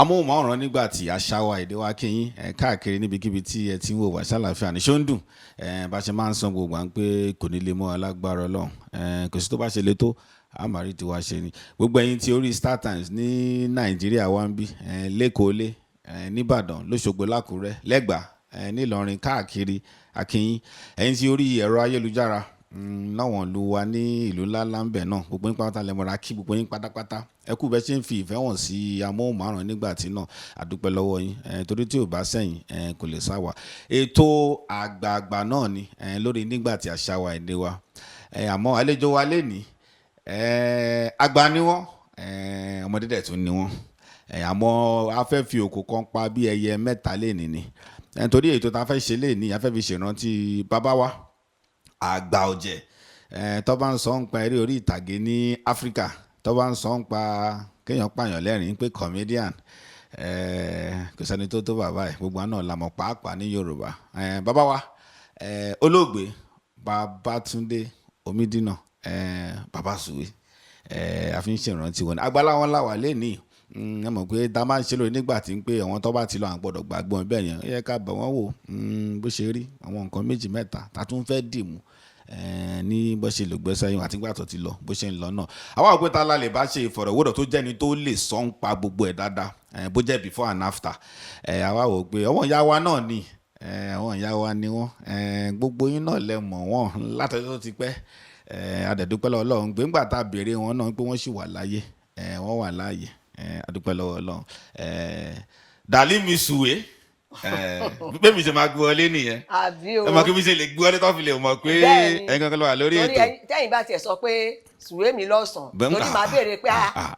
amóhùnmáwòrán nígbà tí àṣà wa èdè wa kí yín káàkiri níbikíbi tí ẹ ti ń wò wá ṣàlàáfíà ní ṣó ń dùn bá ṣe máa ń san gbogbo à ń pé kò ní lè mọ alágbára Ọlọ́run kò sí tó bá ṣe lè tó àmàrí tiwa ṣe ni gbogbo ẹ̀yin tí orí Star Times ní Nàìjíríà wa ń bí lẹ́kọ̀ọ́ lé nìbàdàn lóṣogbo lákùrẹ́ lẹ́gbàá nílọrin káàkiri akínyìn ẹ̀yin tí orí ẹ̀rọ ayélujára náwọn lu wa ní ìlú ńláńlá ń bẹ̀ náà gbogbo yín pátá lẹ́mọ̀ra kí gbogbo yín pátápátá ẹ kú bẹ́ẹ̀ ṣe ń fi ìfẹ́ hàn sí amóhùnmáwòrán nígbà tí náà àdúpẹ́ lọ́wọ́ yín torí tí ò bá sẹ́yìn kò lè sá wa ètò àgbààgbà náà ni lórí nígbà tí àṣà wa èdè wa àmọ́ àlejò wa lè ní àgbà ni wọ́n ọmọdé dẹ̀ tún ni wọ́n àmọ́ a fẹ́ fi òkò kan pa bí ẹyẹ mẹ́ta lè ní ni torí ètò tá a fẹ́ ṣe lè ní a fẹ́ fi ṣèrántí bàbá wa àgbà ọ̀jẹ̀ tó bá ń sọ ń pa eré orí ìtàgé ní Áfíríkà tó bá ń sọ ń pa kéèyàn pààyàn lẹ́rìn pé comedian kò sẹ́ni tó tó bàbá ẹ̀ gbogbo àná làmọ̀ pàápàá ní Yorùbá bàbá wa olóògbé Babátúndé Omídínà bàbá Suwe a fi ń ṣèrántí wọn àgbàlá wọn làwà lẹ́nìí ẹ mọ̀ pé tá a máa ń ṣe lórí nígbà tí ń pé àwọn tó bá ti lọ àwọn gbọ́dọ̀ gbàgbọ́ bẹ́ẹ̀ yẹn ó yẹ ká bẹ̀ wọ́n wò bó ṣe rí àwọn nǹkan méjì mẹ́ta tá a tún fẹ́ dìmú ní bó ṣe lè gbẹ́sẹ̀ yín àti gbà tó ti lọ bó ṣe ń lọ náà àwọn àgbẹ̀tà la lè bá ṣe ìfọ̀rọ̀wérọ̀ tó jẹ́ni tó lè sọ ń pa gbogbo ẹ̀ dáadáa bó jẹ́ before and after àwa wò pé àwọn ìyá wa náà ni àwọn ìyá wa ni wọ́n gbogbo yín náà lẹ mọ̀ wọ́n látọjọ́ tó ti pẹ́ adẹ̀dúpẹ́ lọ́wọ́ Ọlọ́run gbé ńgbà tá a béèrè wọn náà pé wọ́n sì wà láyé wọ́n wà láàyè adúpẹ́ lọ́wọ́ Ọlọ́run dàlí mi Suwe bẹ́ẹ̀ mi ṣe máa gbé wọlé nìyẹn ẹ mọ̀ kí mi ṣe lè gbé wọlé tó fi lè mọ̀ pé ẹ̀yin kankan ló wà lórí ètò. tẹ́yìn bá tiẹ̀ sọ pé Suwe mi lọ́sàn-án torí màá béèrè pé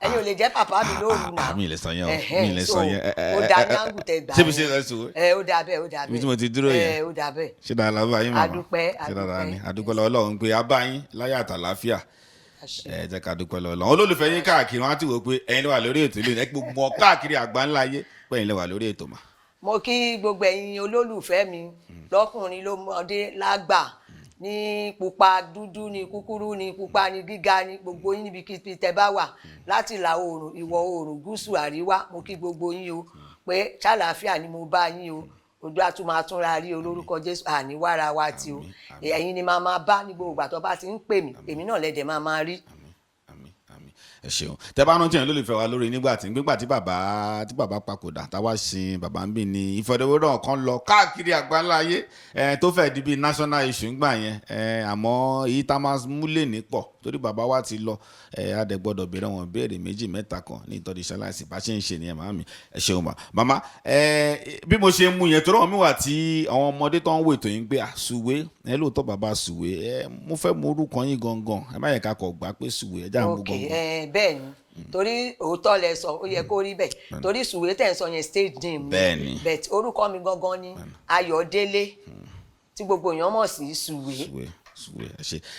ẹ̀yin ò lè jẹ́ pàpá mi lóru náà. mi lè sọ yẹn o mi lè sọ yẹn. ó dà ní àǹgù tẹ gbà. ṣé mi ṣe lọ Suwe. ó dà bẹ́ẹ̀ ó dà bẹ́ẹ̀. ibi tí mo ti dúró yẹn ó dà bẹ́ẹ̀. ṣé dáa lábàá yín màmá adúpẹ́ ṣé dáa ní adúpẹ́ lọ́wọ́ Ọlọ́run pé abá yín láyà àtàláfíà jẹ́ ká dúpẹ́ lọ́wọ́ Ọlọ́run olólùfẹ́ yín káàkiri wọn á ti wò pé ẹ̀yin lè wà lórí ètò ilé ẹ̀ gbogbo káàkiri àgbáńlá ayé pé ẹ̀yin lè wà lórí ètò mà. mo kí gbogbo ẹ̀yin olólùfẹ́ mi lọ́kùnrin lọ́mọdé lágbà ní pupa dúdú ní kúkúrú ní pupa ní gíga ní gbogbo yín níbi kí tẹ́ bá wà láti ìlà oòrùn ìwọ̀ oòrùn gúúsù àríwá mo kí gbogbo yín o pé ṣàlàáfíà ni mo bá yín o ojú àtúmọ̀ àtúnra rí olórúkọ Jésù àníwára wa tí o ẹ̀yin ni máa bá ní gbogbo ìgbà tó bá ti ń pè mí èmi náà lẹ́dẹ̀ máa rí. ẹ ṣeun tẹ bá rántí yẹn ló lè fẹ́ wa lórí nígbà tí bàbá papòdà táwa sin bàbá ń bì ní ìfọdẹwérọ kan lọ káàkiri àgbáńlá ayé tó fẹ́ di bíi national issue ńgbà yẹn àmọ́ èyí tá a máa múlẹ̀ ní pọ̀ torí bàbá wa ti lọ adẹ gbọ́dọ̀ béèrè wọn béèrè méjì mẹ́ta kan ní ìtọ́jú ìṣaláìsí bá ṣe ń ṣe nìyẹn màmá ẹ ṣeun mà màmá bí mo ṣe mú yẹn tó rọ̀ mí wà tí àwọn ọmọdé tó ń wò ètò yín gbé Suwe lóòótọ́ bàbá Suwe mo fẹ́ mọ orúkọ yín gangan ẹ má yẹ ká kọ̀ gbà pé Suwe ẹ já mú gangan. bẹ́ẹ̀ ni torí òótọ́ lẹ sọ ó yẹ kó rí bẹ́ẹ̀ torí Suwe tẹ̀ ń sọ yẹn stage name ni bẹ́ẹ̀ orúkọ mi gangan ni Ayọ̀délé tí gbogbo èèyàn mọ̀ sí Suwe. Suwe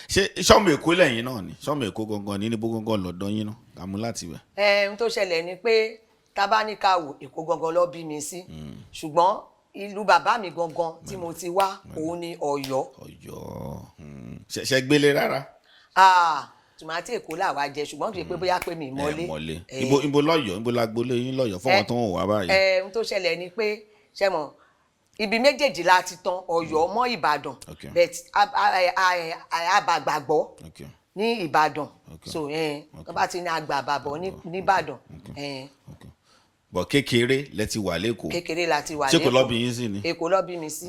ṣe sọmọ Èkó lẹ́yìn náà ni sọmọ Èkó gangan ní níbo gangan lọ́dọ̀ yín náà àmú láti wẹ̀. n tó ṣẹlẹ̀ ni pé tábánikàwò Èkó gangan ló bí mi sí ṣùgbọ́n ìlú bàbá mi gangan tí mo ti wá òun ni Ọ̀yọ́. ṣe gbélé rárá. tòmátì Èkó làwa jẹ ṣùgbọ́n kì í pé bóyá pé mi mọ́lé. ibo lọ́yọ̀ọ́ ibo lágbolé yín lọ́yọ̀ọ́ fọwọ́n tó ń wà báyìí. n tó ṣẹlẹ̀ ni pé ṣẹ́mọ̀ ibi méjèèjì la ti tán Ọ̀yọ́ mọ́ Ìbàdàn but àbàgbàgbọ́ ní Ìbàdàn so tó bá ti ní àgbàbàbọ̀ ní Ìbàdàn. bọ̀ kékeré lẹ ti wà lẹ́kọ̀ọ́. kékeré la ti wà lẹ́kọ̀ọ́. ṣé kò lọ bí yín sí ni. Èkó lọ bí mi sí.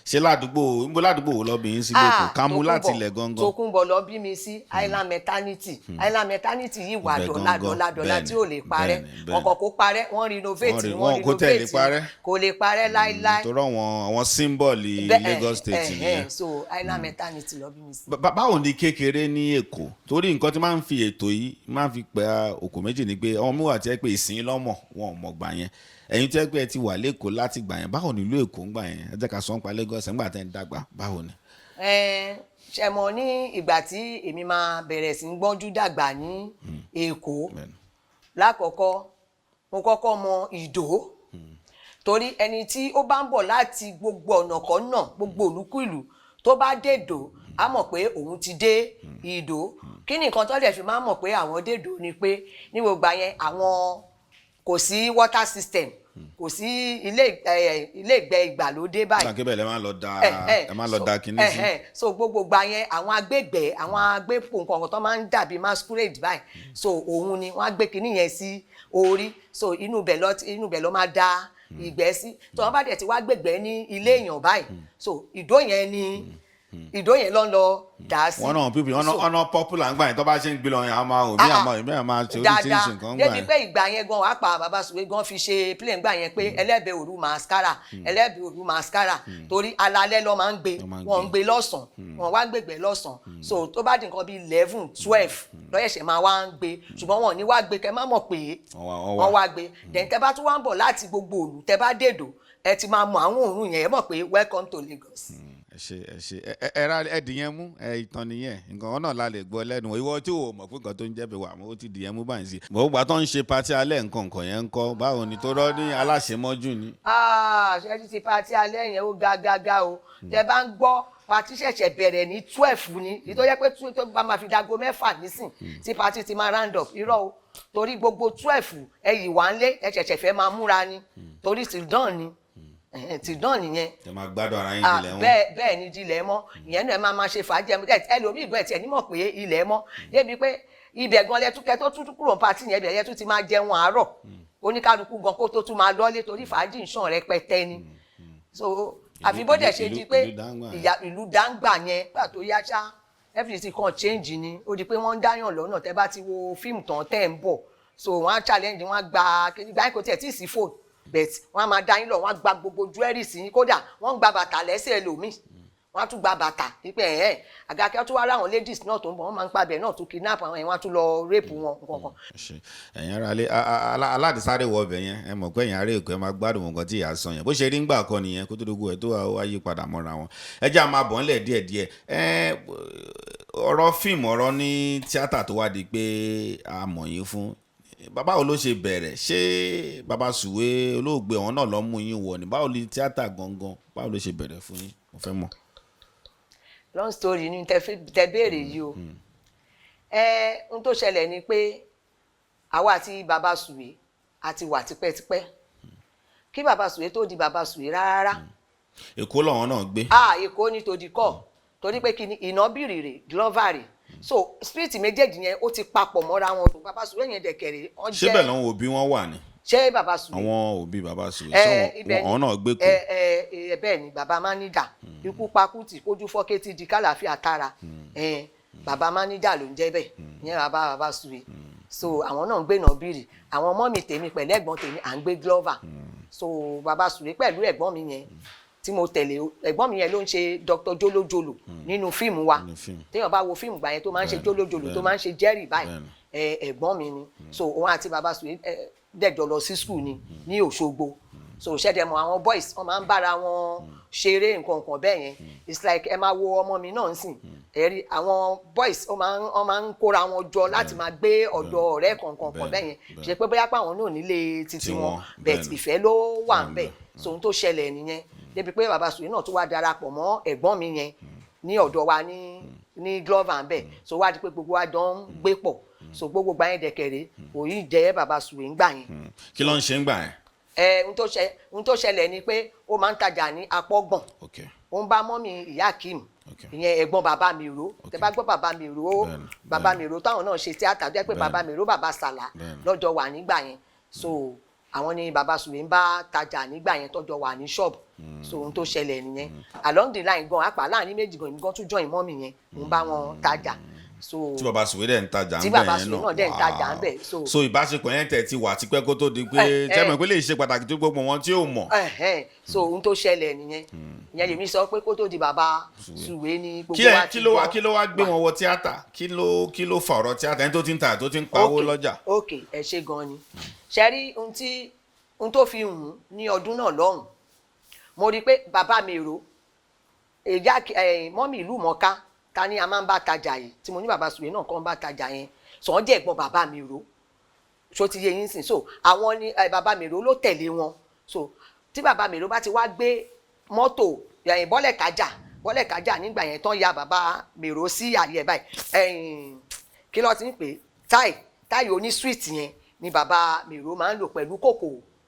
ṣé ládùúgbò wo lọ bí yín sí lẹ́kọ̀ọ́ Kámú láti ilẹ̀ gangan. Tókunbọ̀ lọ bí mi sí Island maternity Island maternity yìí wà dọ́là tí ò lè parẹ́ ọkọ̀ kó parẹ́ wọ́n renovate kò lè parẹ́ láíláí. torí àwọn símbọ̀lì Lagos State nìyẹn. so Island maternity lọ bí mi sí. báwo ni kékeré ní Èkó torí nǹkan tí máa ń fi ètò yìí máa ń fi pẹ́ òkò méjì ni pé ọmọ mi wà tí ẹ pé ìsìn lọ́mọ̀ wọn ò mọ̀ gbà yẹn ẹ̀yin tí ẹ pé ẹ ti wà lẹ́kọ̀ọ́ láti gbà yẹn báwo ni ìlú Èkó ń gbà yẹn ẹ jẹ́ ká sọ ń pa Lagos ńgbà tẹ́ ń dàgbà báwo ni. ṣe mọ̀ ní ìgbà tí èmi máa bẹ̀rẹ̀ sí ń gbọ́njú dàgbà ní Èkó lákọ̀ọ́kọ́ mo kọ́kọ́ mọ Ìdó torí ẹni tí ó bá ń bọ̀ láti gbogbo ọ̀nà kan náà gbogbo olúkúlù tó bá dé Ìdó á mọ̀ pé òun ti dé Ìdó kí ni nǹkan tó dẹ̀ fi máa mọ̀ pé àwọn dé Ìdó ni pé ní gbogbo yẹn àwọn kò sí water system kò sí ilé ìgbẹ́ ìgbàlódé báyìí. àkébẹ̀ ẹ máa lọ da kinní sí. so gbogbo gba yẹn àwọn agbègbè àwọn agbèpò nǹkan tó máa ń dàbí masquerade báyìí so òun ni wọ́n á gbé kinní yẹn sí orí so inú bẹ̀ ló máa da ìgbẹ́ sí tó wọ́n bá dẹ̀ ti wá gbègbẹ́ ní ilé èèyàn báyìí so ìdó yẹn ló ń lọ dà sí. wọn náà pípì ọ̀nà popular ń gbà yẹn tó bá ṣe ń gbé lọ yẹn àmọ́ máa ṣe oríṣiríṣi nǹkan gbà yẹn. débi pé ìgbà yẹn gan wàá pa bàbá Suwe gan fi ṣe play gbà yẹn pé ẹlẹ́bẹ̀ òru mascara torí alalẹ́ ló máa ń gbé wọn ń gbé lọ́sàn-án wọn wá gbègbè lọ́sàn-án so tó bá di nǹkan bíi 11 12 lọ́yẹ̀ṣẹ̀ máa wá ń gbé ṣùgbọ́n wọn ò ní wá gbé kẹ́ má mọ̀ pé wọ́n wá gbé then tẹ́ bá tún wá ń bọ̀ láti gbogbo òlù tẹ́ bá dèdò ẹ ti máa mọ àwọn òórùn yẹn ẹ mọ̀ pé welcome to Lagos. ẹ ra ẹdìyẹn mú ìtàn nìyẹn nǹkan náà la lè gbọ́ lẹ́nu ìwọ tí o mọ̀ pé nǹkan tó ń jẹ́ bẹ̀ wà mo ti dìyẹn mú báyìí sí. mo gbà tó ń ṣe patí alẹ́ nǹkan yẹn ń kọ́ báwo ni tó rọ́ ní aláṣẹmọ́jú ni. ṣe ti patí alẹ́ yẹn ó ga o tẹ bá ń gbọ́ patí ṣẹ̀ṣẹ̀ bẹ̀rẹ̀ ní 12 ni ìtọ́jẹ́ pé tó bá máa fi dago 6 nísìn tí patí ti máa round up irọ́ o torí gbogbo 12 ẹ̀yìn wà ń lé ẹ ṣẹ̀ṣẹ̀ fẹ́ máa múra ni torí ti dán ni ti dán nìyẹn. ẹ máa gbádùn ara yín dilẹ̀ mọ́. bẹ́ẹ̀ ni dilẹ̀ mọ́ ìyẹn náà ẹ máa ṣe fàájì ẹlòmíì bẹ́ẹ̀ tiẹ̀ nímọ̀ pé ilẹ̀ mọ́ débi pé ibẹ̀ gan lẹ́túkẹ́ tó tún kúrò pàtì yẹn ibẹ̀ yẹn tún ti máa jẹun àárọ̀ oníkálukú gan kó tó tún máa lọ́lé torí fàájì ń ṣàn rẹpẹtẹ ni. so àfi bó dẹ̀ ṣe di pé ìlú dáńgbà yẹn gbà tó yá ṣá everything kan change ni ó di pé wọ́n ń dáyàn lọ́nà tẹ́ bá ti wo fíìmù tán tẹ́ ń bọ̀ so wọ́n á challenge wọ́n á gba ìgbà kò tiẹ̀ tí ì sí fóònù bet wọ́n á máa dá yín lọ wọ́n á gba gbogbo jewelry sí yín kódà wọ́n ń gba bàtà lẹ́sẹ̀ ẹlòmíì wọ́n á tún gba bàtà pípẹ́ àgàkẹ́ tó wá ráwọn ladies náà tó ń bọ̀ wọ́n máa ń pàbẹ̀ náà tó kidnap àwọn yẹn wọ́n á tún lọ rape wọn nǹkan. ẹ̀yin ara lé aládìsáré wọ ọbẹ̀ yẹn ẹ mọ̀ pé ẹ̀yin ará èkó ẹ máa gbádùn nǹkan tí ìyá sọ yẹn bó ṣe rí ńgbà kan nìyẹn kó tó dógún ẹ̀ tó wá yí padà mọ́ra wọn ẹ jẹ́ àmọ́ àbọ̀ ńlẹ̀ díẹ̀díẹ̀ ọ̀rọ̀ fíìmù ọ̀rọ̀ ní tíátà tó wá di pé a mọ̀ yín fún bàbá wo ló ṣe bẹ̀rẹ̀ ṣé bàbá Suwe olóògbé ọ̀hún náà ló mú yín wọ̀ ní báwo ni tíátà gangan báwo ló ṣe bẹ̀rẹ̀ fún yín mo fẹ́ mọ̀. long story ni tẹ béèrè yìí o n tó ṣẹlẹ̀ ni pé àwa àti bàbá Suwe àti wà tipẹ́tipẹ́ kí bàbá Suwe tó di bàbá Suwe rárá. Èkó lọ́wọ́n náà gbé. Èkó ni tòdì kọ́ torí pé kí ni ìnábìrì rè glover rè so spirit méjèèjì yẹn ó ti papọ̀ mọ́ra wọn tó bàbá Suwe yẹn dẹ̀kẹ̀rẹ̀ wọ́n jẹ́. ṣé bẹ́ẹ̀ làwọn òbí wọn wà ní. ṣé bàbá Suwe. àwọn òbí bàbá Suwe àwọn náà gbé kú. bẹ́ẹ̀ ni bàbá máníjà ikú pakútì kójú fọ́kẹ́tì di kálàfíà tara bàbá máníjà ló ń jẹ́ bẹ́ẹ̀ ìyẹn bàbá Suwe so àwọn náà ń gbé nàbìrì àwọn ọmọ mi tèmi pẹ̀lú ẹ̀gbọ́n tèmi à ń gbé glover so bàbá Suwe pẹ̀lú ẹ̀gbọ́n mi yẹn tí mo tẹ̀lé ẹ̀gbọ́n mi yẹn ló ń ṣe Dr. jolojolo nínú fíìmù wa téèyàn bá wo fíìmù gbà yẹn tó máa ń ṣe jolojolo tó máa ń ṣe jerry báyìí ẹ̀gbọ́n mi ni so òun àti bàbá Suwe dẹ̀jọ lọ sí school ni ní Òṣogbo so ṣẹ́dẹ̀mọ̀ àwọn boys wọ́n máa ń bára wọn ṣeré nǹkan bẹ́ẹ̀ yẹn it's like ẹ máa wo ọmọ mi náà sìn ẹ̀rí àwọn boys wọ́n máa ń kóra wọn jọ láti máa gbé ọ̀dọ̀ ọ̀rẹ́ kankan bẹ́ẹ̀ yẹn ṣe pé bóyá pé àwọn náà nílé títí wọn but ìfẹ́ ló wà ń bẹ̀ so ohun tó ṣẹlẹ̀ nìyẹn débi pé bàbá Suwe náà tún wá darapọ̀ mọ́ ẹ̀gbọ́n mi yẹn ní ọ̀dọ̀ wa ní glover ń bẹ̀ so wá di pé gbogbo wa jọ ń gbé pọ̀ so gbogbo gba yẹn dẹ̀kẹ̀rẹ̀ òyìn jẹ́ bàbá Suwe ń gbà yẹn. kí ló ń ṣe ń gbà yẹn. ohun tó ṣẹlẹ̀ ni pé ó máa ń tajà ní apọ́gbọ̀n ó ń bá mọ́mì ìyá Kim ìyẹn ẹ̀gbọ́n bàbá mi ró tẹ bá gbọ́ bàbá mi ró táwọn náà ṣe tíátà jẹ́ pé bàbá mi ró bàbá Sàlá lọ́jọ́ wà nígbà yẹn so àwọn ni bàbá Suwe ń bá tajà nígbà yẹn tọ́jọ́ wà ní ṣọ́ọ̀bù so ohun tó ṣẹlẹ̀ nìyẹn along the line gan apá láàrin méjì gan ìmí gan tún join mọ́mì yẹn ń bá wọn tajà so tí bàbá Suwe dẹ̀ ń tajà ń bẹ̀ yẹn náà tí bàbá Suwe náà dẹ̀ ń tajà ń bẹ̀ so ìbáṣepọ̀ yẹn tẹ̀ ti wà tipẹ́ kó tó di pé tẹ́mọ̀ pé lè ṣe pàtàkì tó gbogbo wọn tí ò mọ̀. so ohun tó ṣẹlẹ̀ nìyẹn ìyẹn lèmi sọ pé kó tó di bàbá Suwe ní gbogbo wa ti gbọ́. kí ló wá gbé wọn wọ tíátà kí ló fa ọ̀rọ̀ tíátà ẹni tó ti ń ta tó ti ń pawó lọ́jà. ok ẹ ṣe gan ni ṣe rí ohun tó fi hùn ní ọdún náà lọ́hùn mo rí i pé bàbá mi rò mọ́mì ìlú mọ́ká ta ni a máa ń bá tajà yìí tí mo ní bàbá Suwe náà kọ́ ń bá tajà yẹn sọ̀n jẹ́ ẹ̀gbọ́n bàbá mi rò so ti yé yín sìn so àwọn ni bàbá mi rò ló tẹ̀lé wọn so tí bàbá mi rò bá ti wá gbé mọ́tò bọ́lẹ̀ kájà nígbà yẹn tán ya bàbá mi rò sí àyè báyìí kí ló ti ń pè táì oní street yẹn ni bàbá Mèrò máa ń lò pẹ̀lú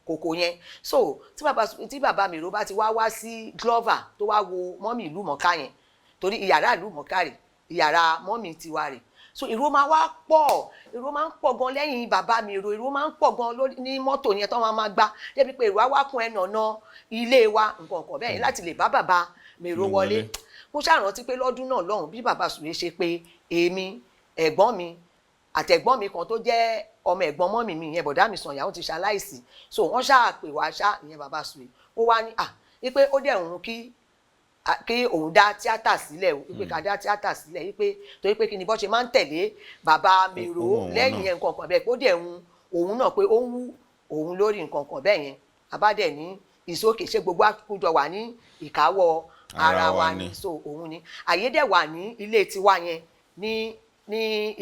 kòkò yẹn. So tí bàbá Mèrò bá ti wá sí Glover tó wá wo mọ́mì ìlú mọ̀ká yẹn, torí ìyàrá ìlú mọ̀ká rẹ̀ ìyàrá mọ́mì tiwa rẹ̀, so èrò máa wá pọ̀, èrò máa ń pọ̀ gan lẹ́yìn bàbá Mèrò, èrò máa ń pọ̀ gan ní mọ́tò yẹn tó máa gbá débi pé èrò á wá kún ẹnu ọ̀nà ilé wa nǹkan kan bẹ́ẹ̀ láti lè bá bàbá Mèrò wọlé. Mo ṣàrántí pé lọ́dún náà lọ́hùn bí bàbá Suwe ṣe pé èmi, ẹ̀gbọ́n mi àtẹ̀gbọ́n mi kan tó jẹ́ ọmọ ẹ̀gbọ́n mọ́mì mi ìyẹn bọ̀dá mi Sànyà ó ti ṣaláìsí, so wọ́n ṣáà pè wá ìyẹn bàbá Suwe ó wá ní wípé ó dẹ̀ òun kí òun dá tíátà sílẹ̀ wípé ká dá tíátà sílẹ̀ wípé torí pé kí ni bọ́ ṣe máa ń tẹ̀lé bàbá Mèrò lẹ́yìn yẹn nǹkan kan bẹ́ẹ̀ pé ó dẹ̀ òun náà pé ó ń wú òun lórí nǹkan kan bẹ́ẹ̀ yẹn abádẹ̀ ní ìsókè ṣé gbogbo àkójọ wà ní ìkáwọ́ ara wa ni, so òun ni àyè dẹ̀ wà ní ilé tiwa yẹn ní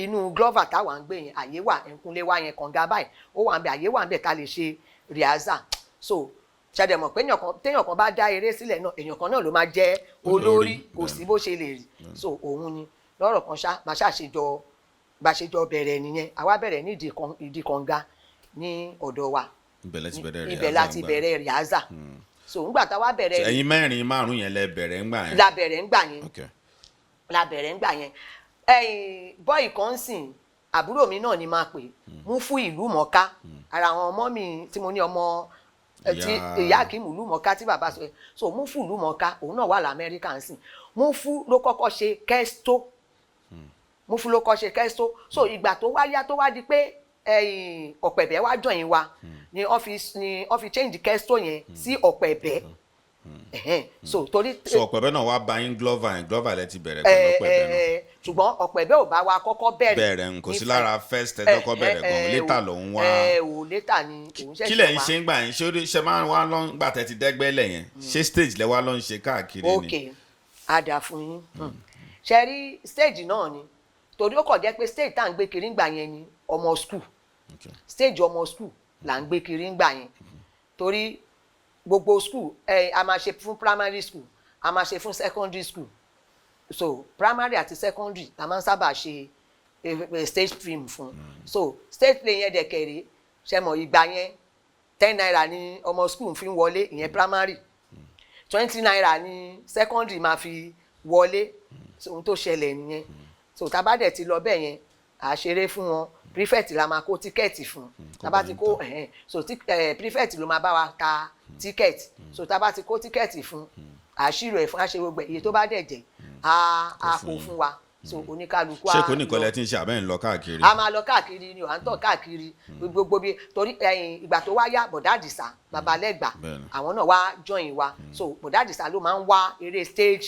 inú Glover táwa ń gbé yẹn àyè wà ẹ̀kúnlé wa yẹn kànga báyìí ó wà ń bẹ àyè wà ń bẹ ká lè ṣe rìhásà. So ṣàdẹ̀ mọ̀ pé téèyàn kan bá dá eré sílẹ̀ náà èèyàn kan náà ló máa jẹ́ olórí kò sí bó ṣe lè rí. So òun ni lọ́rọ̀ kan bá ṣàṣejọ bẹ̀rẹ̀ nìyẹn àwa bẹ̀rẹ̀ ní ìdí kànga ní ọ̀dọ̀ wa ibẹ̀ láti bẹ̀rẹ̀ rìhásà. So ńgbà táwa bẹ̀rẹ̀ ẹ̀yin mẹ́rin márùn yẹn la bẹ̀rẹ̀ ńgbà yẹn bọ́ì kan sìn àbúrò mi náà ni máa pè mú fún ìlú mọ̀ká ara àwọn ọmọ mi tí mo ní ọmọ ìyá Akímù ìlú mọ̀ká tí bàbá sọ so mú fún ìlú mọ̀ká òun náà wà lamẹ́ríkà ń sìn mú fún ló kọ́kọ́ ṣe kẹ́stó so ìgbà tó wá yá tó wá di pé ọ̀pẹ̀bẹ̀ wá jọyìn wa ni wọ́n fi change kẹ́stó yẹn sí ọ̀pẹ̀bẹ̀. So torí ọ̀pẹ̀bẹ̀ náà wá bá yín Glover lẹ ti bẹ̀rẹ̀ pẹ̀lú ọ̀pẹ̀bẹ̀ náà ṣùgbọ́n ọ̀pẹ̀bẹ̀ ò bá wa kọ́kọ́ bẹ̀rẹ̀ kò sí lára first ẹ̀dọ́kọ́ bẹ̀rẹ̀ gan létà lòun wá létà ni òun ṣẹ̀ṣẹ̀ wá. kí lẹ̀ ń ṣe ń gbà yín ṣé máa ń wá lọ́n gbà tẹ́ ti dẹ́gbẹ́lẹ̀ yẹn ṣé stage lẹ wá lọ́n ṣe káàkiri ni. ok ada fún yín ṣe rí stage náà ni torí ó kàn jẹ́ pé stage tá à ń gbé kiri ńgbà yẹn ni ọmọ school stage ọmọ school là ń gbé kiri ńgbà yẹn torí gbogbo school a máa ṣe fún primary school a máa ṣe fún secondary school so primary àti secondary la máa ń sábà ṣe stage film fún so stage play yẹn dẹ̀kẹ̀rẹ̀ ṣe mọ̀ ìgbà yẹn 10 naira ni ọmọ school fi ń wọlé ìyẹn primary 20 naira ni secondary máa fi wọlé ohun tó ṣẹlẹ̀ nìyẹn so tá bá dẹ̀ ti lọ bẹ́ẹ̀ yẹn à ṣeré fún wọn prefect la máa kó tíkẹ́ẹ̀tì fún tá bá ti kó so prefect ló máa bá wa ta tíkẹ́ẹ̀tì so tá bá ti kó tíkẹ́ẹ̀tì fún àṣírò ẹ̀ fún àṣẹ gbogbo iye tó bá dẹ̀ jẹ́ a kó fún wa so oníkálukú ṣé kò ní ìkọlẹ̀ tí ń ṣe àbẹ́ ń lọ káàkiri. a máa lọ káàkiri ni à ń tọ̀ káàkiri gbogbo bí torí ìgbà tó wá yá bọ̀dá àdìsá babalẹ́gbà àwọn náà wá join wa so bọ̀dá àdìsá ló máa ń wá eré stage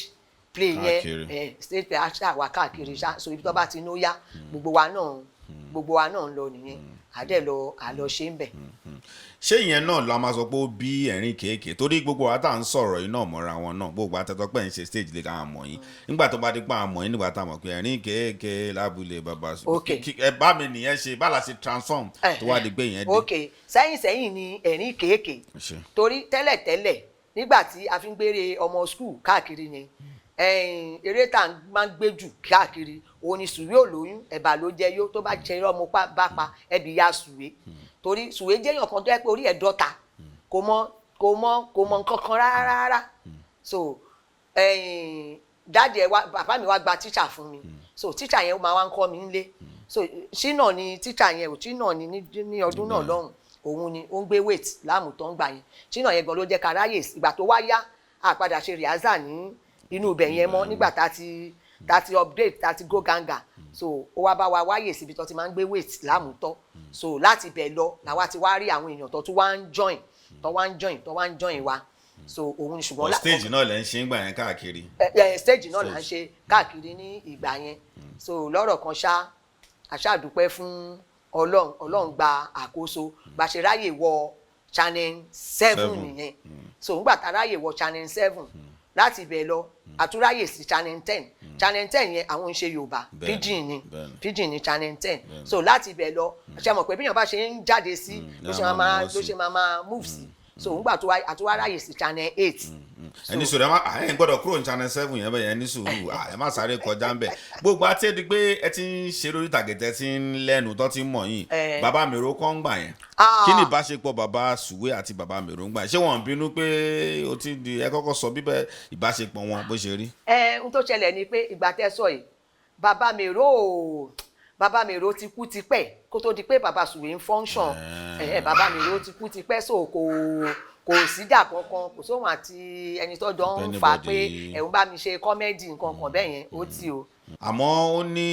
play yẹn stage play aṣáà wá káàkiri ṣá so ibi tó bá ti ní ó yá gbogbo wa náà ń lọ nìyẹn àlọ́ ṣe ń bẹ̀. ṣé ìyẹn náà la máa sọ pé ó bí ẹ̀rín kéèké torí gbogbo wa tá à ń sọ̀rọ̀ yìí náà mọ́ra wọn náà gbogbo àtẹ́tọ́ pé ń ṣe stage lè ká mọ̀ yín nígbà tó bá dé pa àmọ̀ yín nígbà tá a mọ̀ pé ẹ̀rín kéèké lábúlé bàbá ẹ bá mi nìyẹn ṣe bá la ṣe transform tó wá di pé ìyẹn dé. ok sẹ́yìn ni ẹ̀rín kéèké torí tẹ́lẹ̀tẹ́lẹ̀ nígbà tí a fi ń gbére ọmọ school káàkiri yẹn eré tá a máa ń gbé jù káàkiri òun ni Suwe olóyún ẹ̀bà ló jẹ yó tó bá jẹ ọmọ bá pa ẹbí ya Suwe torí Suwe jẹ́yàn kan tó yẹ pé orí ẹ̀ dọ́ta kò mọ nǹkan kan rárá so dáàdì ẹ wá bàbá mi wá gba tíṣà fún mi so tíṣà yẹn máa wá ń kọ́ mi nílé so ṣínà ni tíṣà yẹn ò ṣínà ni ní ọdún náà lọ́hùn òun ni ó ń gbé weight láàmú tó ń gbà yẹn ṣínà yẹn gan ló jẹ́ ká ráyè ìgbà tó wá yá àpadà ṣe rìhásà ní inú ibẹ̀ yẹn mọ́ nígbà tá ti update tá ti go ganga so ó wá bá wa wáyè síbi tó ti máa ń gbé weight láàmútọ́ so láti bẹ̀ lọ làwa ti wá rí àwọn èèyàn tó tún wá ń join wa so òun ṣùgbọ́n stage náà lẹ́ ń ṣe ń gbà yẹn káàkiri. stage náà là ń ṣe káàkiri ní ìgbà yẹn so lọ́rọ̀ kan aṣáàdúpẹ́ fún ọlọ́run gba àkóso bá ṣe ráyè wọ channel 7 nìyẹn so ńgbà tá ráyè wọ channel 7 láti ibẹ̀ lọ àtúráyè sí channel 10 channel 10 yẹn àwọn ń ṣe Yorùbá pidgin ní channel 10 so láti ibẹ̀ lọ ṣe mọ̀ pé bí èèyàn bá ṣe ń jáde sí ló ṣe máa move sí so ńgbà tó àtúwá ráyè sí channel 8. ẹni sùúrù ẹ gbọ́dọ̀ kúrò ní channel 7 yẹn bẹ́ẹ̀ ẹni sùúrù ẹ má sáré kọjá ń bẹ̀ gbogbo àti ẹni pé ẹ ti ń ṣe lórí tàgẹ̀tẹ̀ ti ń lẹ́nu tó ti ń mọ̀ yín bàbá Mèrò kọ́ ń gbà yẹn kí ni ìbáṣepọ̀ bàbá Suwe àti bàbá Mèrò ń gbà yẹn ṣé wọ́n ń bínú pé ó ti di ẹ kọ́kọ́ sọ bíbẹ̀ ìbáṣepọ̀ wọn bó ṣe rí. Ohun tó ṣẹlẹ̀ ni pé ìgbà tẹ́ sọ yìí bàbá Mèrò ti kú tipẹ́ kó tó di pé bàbá Suwe ń function bàbá Mèrò ti kú tipẹ́ so kò síjà kankan kò sóhun àti ẹni tó jọ ń fà pé ẹ̀hún bá mi ṣe kọ́mẹ́dì nǹkan kan bẹ́ẹ̀ yẹn ó ti o. àmọ́ ó ní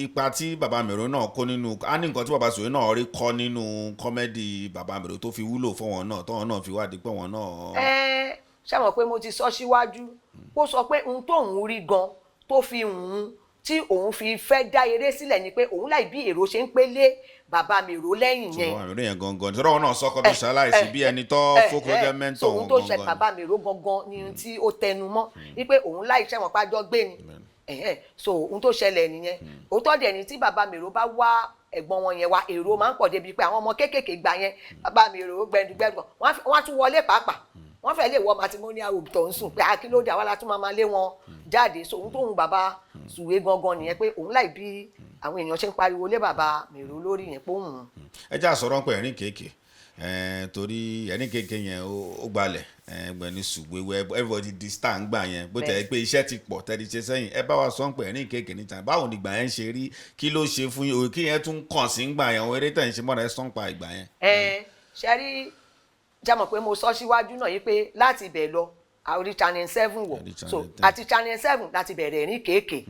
ipa tí bàbá Mèrò náà kó nínú á ní nǹkan tí bàbá Suwe náà rí kọ́ nínú kọ́mẹ́dì bàbá Mèrò tó fi wúlò fún wọn náà tọ́wọn náà fi wádìí pé wọn náà. ṣé mọ̀ pé mo ti sọ síwájú ó sọ pé ohun tóun rí gan tó fi hùn tí òun fi fẹ́ dá eré sílẹ̀ ni pé òun láì bí èrò ṣe ń pélé bàbá Mèrò lẹ́yìn yẹn. bàbá Mèrò yẹn gangan sọ́dọ̀ wọn náà sọ́kọ́ tó ṣaláìsí bí ẹni tó fókòrò mẹ́ńtọ̀ wọn gangan. ohun tó ṣe bàbá Mèrò gangan ni ohun tí ó tẹnu mọ́ wípé òun láì ṣẹ̀wọ̀n pájọ́ gbé ni so ohun tó ṣẹlẹ̀ nìyẹn òótọ́ dẹ̀ ni tí bàbá Mèrò bá wá ẹ̀gbọ́n wọn yẹn wá èrò máa ń pọ̀ débi pé àwọn ọmọ kéékèèké gbà yẹn bàbá Mèrò gbẹ̀ndùgbẹ̀ndù wọ́n á tún wọlé pàápàá wọ́n fẹ́ lè wọ matrimonial home tó ń sùn pé akílódé àwa la tún máa lé wọn jáde so ohun tóun bàbá Suwe gangan nìyẹn pé òun láì bí àwọn èèyàn ṣe ń pariwo lé bàbá Mèrò lórí yẹn pé òun. ẹ já sọ̀rọ̀ pé ẹ̀rín kéèké torí ẹ̀rín kéèké yẹn ó gbalẹ̀ gbẹ̀ni Suwe everybody di star ń gbà yẹn bó tẹ̀ pé iṣẹ́ ti pọ̀ tẹ́lẹ̀ ṣe sẹ́yìn ẹ bá wa sọ pé ẹ̀rín kéèké níta báwo ni ìgbà yẹn ṣe rí kí ló ṣe fún yín òye kí yẹn tún kàn sí ń gbà yẹn òun eré tẹ̀ ń ṣe mọ́ra ẹ sọ́n pa ìgbà yẹn. ṣe rí jámọ̀ pé mo sọ síwájú náà yìí pé láti ibẹ̀ lọ àorí channel 7 wọ̀ so àti channel 7 láti bẹ̀rẹ̀ ẹ̀rín kéèké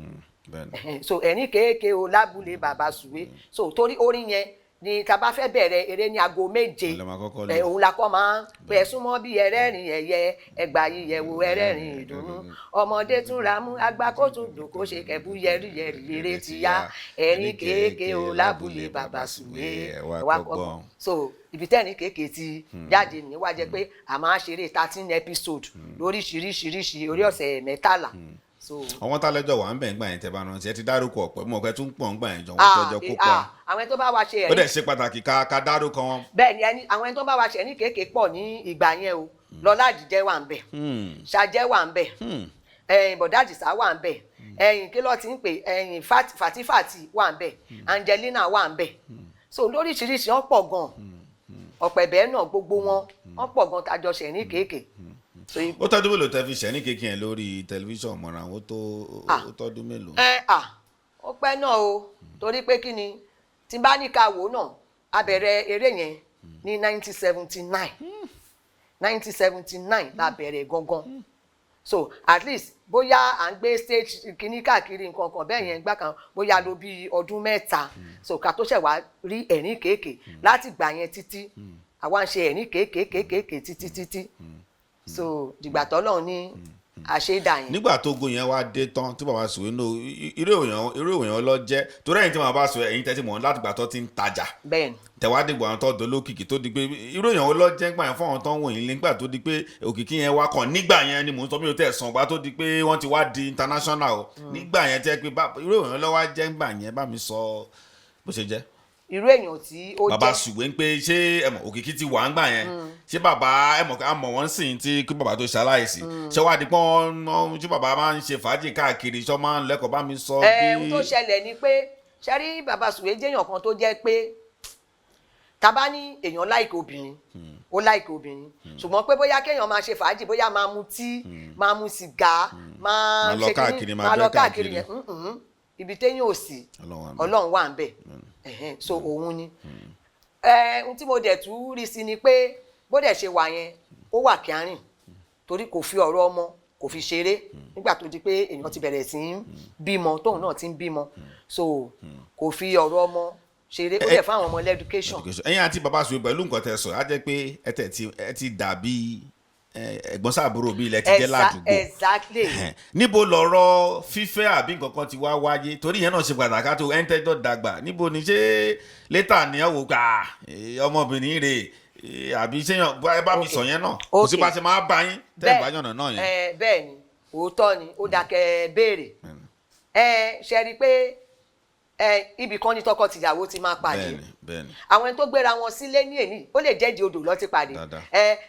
so ẹ̀rín kéèké o lábúlé bàbá Suwe so torí orin yẹn ni tá bá fẹ́ bẹ̀rẹ̀ eré ní aago 7 òun la kọ́ máa ń pẹ́ súnmọ́ bí ẹrẹ́rìn ẹ̀yẹ ẹgbà yíyẹ̀wò ẹrẹ́rìn ìdùnnú ọmọdé tún ra mú agbá kó tún dùn kó ṣe kẹ̀bú yẹ̀rìyẹ̀rì eré ti yá ẹ̀rín kéèké o lábúlé bàbá Suwe wá kọ́ so ibi tẹ́ni kéèké ti jáde ní wá jẹ́ pé a máa ṣeré 13 episode lóríṣiríṣiríṣi orí ọ̀sẹ̀ 13. àwọn tálẹ́jọ́ wà ń bẹ̀ ń gbà yẹn tẹ́ bá rántí ẹ ti dárúkọ ọ̀pọ̀ mọ̀ pé tún pọ̀ ń gbà yẹn jọ wọ́n tọ́jọ́ kópa. àwọn tó bá wa ṣe ẹ̀rí. ó dẹ̀ ṣe pàtàkì ká dárúkọ wọn. bẹ́ẹ̀ ni àwọn tó bá wa ṣe ẹ̀rí kéèké pọ̀ ní ìgbà yẹn o lọ́lá àdìjẹ́ wà ń bẹ̀ ṣàjẹ́ wà ń bẹ̀ bọ̀dá àdìsá wà ń bẹ̀ kí ló ti ń pè fatifati wà ń bẹ̀ Angelina wà ń bẹ̀ so lóríṣiríṣi wọ́n pọ̀ gan ọ̀pẹ̀bẹ̀ náà gbogbo wọ́n pọ̀ gan tájọ ṣe ẹ̀rí kéèké. ó tọ́dún mélòó tẹ́ fi ṣẹ́ ní kékeré yẹn lórí tẹlifíṣàn mọ́ra ó tọ́dún mélòó. ó pẹ́ náà o torí pé kí ni tí bá ní ká wò náà a bẹ̀rẹ̀ eré yẹn ní 1979 la bẹ̀rẹ̀ gangan so at least bóyá à ń gbé stage kìíní káàkiri nǹkan kan bẹ́ẹ̀ yẹn gbá kan bóyá ló bí ọdún 3 so ká tó ṣẹ̀ wá rí ẹ̀rín kéèké láti gbà yẹn títí àwa ń ṣe ẹ̀rín kéèké títí so dìgbà tọ́lọ́run ní àṣedà yẹn. nígbà tó go yẹn wá dé tán tí bàbá Suwe náà irú èèyàn lọ jẹ́ torí ẹ̀yin tí bàbá Suwe ẹ̀yin tẹ́tí mọ̀ láti gbà tó ti ń tajà tẹ̀wádìgbò àwọn tó dolókìkí tó di pé irú èèyàn lọ jẹ́ gbà yẹn fún àwọn tó ń wò yín nígbà tó di pé òkìkí yẹn wá kàn nígbà yẹn ni mò ń sọ mi ò tẹ̀ sàn gbà tó di pé wọ́n ti wá di international o nígbà yẹn tẹ́ pé irú èèyàn lọ wá jẹ́ gbà yẹn bá mi sọ bó ṣe jẹ́. irú èèyàn tí ó jẹ́ bàbá Suwe ń pé ṣé ẹmọ òkìkí ti wà ń gbà yẹn ṣé bàbá ẹmọ àmọ wọn sìn tí kí bàbá tó ṣaláìsí ṣé wàá di pọ́n ṣé bàbá máa ń ṣe fàájì káàkiri ṣọ́ máa ń lẹ́kọ̀ọ́ bá mi sọ bí. ohun tó ṣẹlẹ̀ ni pé ṣe rí bàbá Suwe jẹ́yàn kan tó jẹ́ pé tá bá ní èèyàn láìkè obìnrin ó láìkè obìnrin ṣùgbọ́n pé bóyá kéèyàn máa ṣe fàájì bóyá máa mu tíì máa mu sìgá máa ṣe kíní máa lọ káàkiri yẹn ibi téèyàn ò sí Ọlọ́run wà ń bẹ̀ so òun ni ohun tí mo dẹ̀ tún rí sí ni pé bó dẹ̀ ṣe wà yẹn ó wà kíárìn torí kò fi ọ̀rọ̀ ọmọ kò fi ṣeré nígbà tó di pé èèyàn ti bẹ̀rẹ̀ sí ń bímọ tóun náà ti ń bímọ so kò fi ọ̀rọ̀ ọmọ ṣeré ó dẹ̀ fáwọn ọmọ education. ẹ̀yin àti bàbá Suwe pẹ̀lú nǹkan tẹ́ sọ á jẹ́ pé ẹ ti dàbí ẹ̀gbọ́n sábúrò bíi ilẹ̀ ti jẹ́ ládùúgbò. exactly. níbo lọ̀rọ̀ fífẹ́ àbí nǹkan kan ti wá wáyé torí yẹn náà ṣe pàtàkì tó ẹni tẹ́jọ́ dàgbà níbo ni ṣé létà ní ọ̀wọ́ gbà ọmọbìnrin rè àbí ṣéyàn ẹ bá mi sọ yẹn náà kò sí bá ṣe máa bá yín tẹ́ ẹ̀ bá yànnà náà yẹn. bẹ́ẹ̀ ni òótọ́ ni ó dákẹ́ béèrè ṣe rí i pé ibì kan ní tọkọ tìyàwó ti máa pàdé bẹ́ẹ̀ni àwọn ẹni tó gbéra wọn sílé ní èní ó lè jẹ́ di odò lọ ti pàdé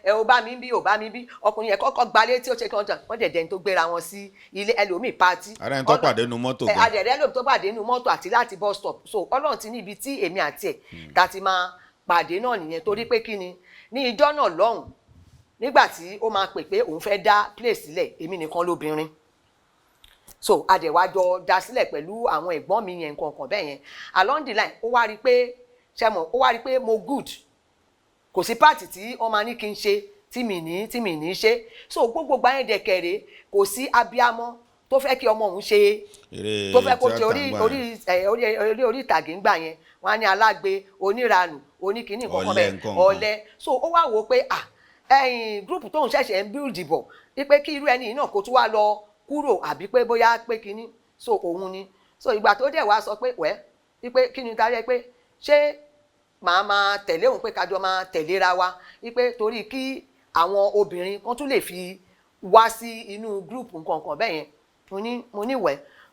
ò bá mi bí ò bá mi bí ọkùnrin yẹn kọ́kọ́ gbalé tí ó ṣe kí wọ́n dẹ̀ dẹ́ni tó gbéra wọn sí ilé ẹlòmíì pátí. ara ẹni tó pàdé nu mọ́tò gan. àdẹ̀rẹ́ lòmí tó pàdé nu mọ́tò àti láti bus stop so ọlọ́run ti ní ibi tí èmi àti ẹ̀ ta ti máa pàdé náà nìyẹn torí pé kí ni ní ìjọ náà lọ́hùn nígbà tí ó máa pè pé òun fẹ́ dá place sílẹ̀ èmi nìkan lóbìnrin so adẹ̀wájọ dá sílẹ̀ pẹ̀lú àwọn ẹ̀gbọ́n mi yẹn nǹkan kan bẹ́ẹ̀ yẹn along the line ó wá rí pé ṣẹ́mọ̀ ó wá rí pé mo good kò sí pààtì tí wọ́n máa ní kí n ṣe tí mi ní ṣe so gbogbo gba yẹn dẹ̀kẹ̀rẹ̀ kò sí abiyamọ tó fẹ́ kí ọmọ òun ṣe tó fẹ́ kó ṣe orí ìtàgé ńgbà yẹn wọ́n á ní alágbe oníranù oníkìíní nǹkan kan bẹ́ẹ̀ ọ̀lẹ so ó wá wò ó pé group tóun ṣẹ̀ṣẹ̀ ń build bọ̀ wípé kí irú ẹni náà kó tún wá lọ kúrò àbí pé bóyá pé kíní so òun ni so ìgbà tó dẹ̀ wá sọ pé wípé kí ni darí ẹ pé ṣé màá máa tẹ̀lé òun pé kájọ máa tẹ̀léra wa wípé torí kí àwọn obìnrin kan tún lè fi wá sí inú group nǹkan bẹ́ẹ̀ yẹn mo ní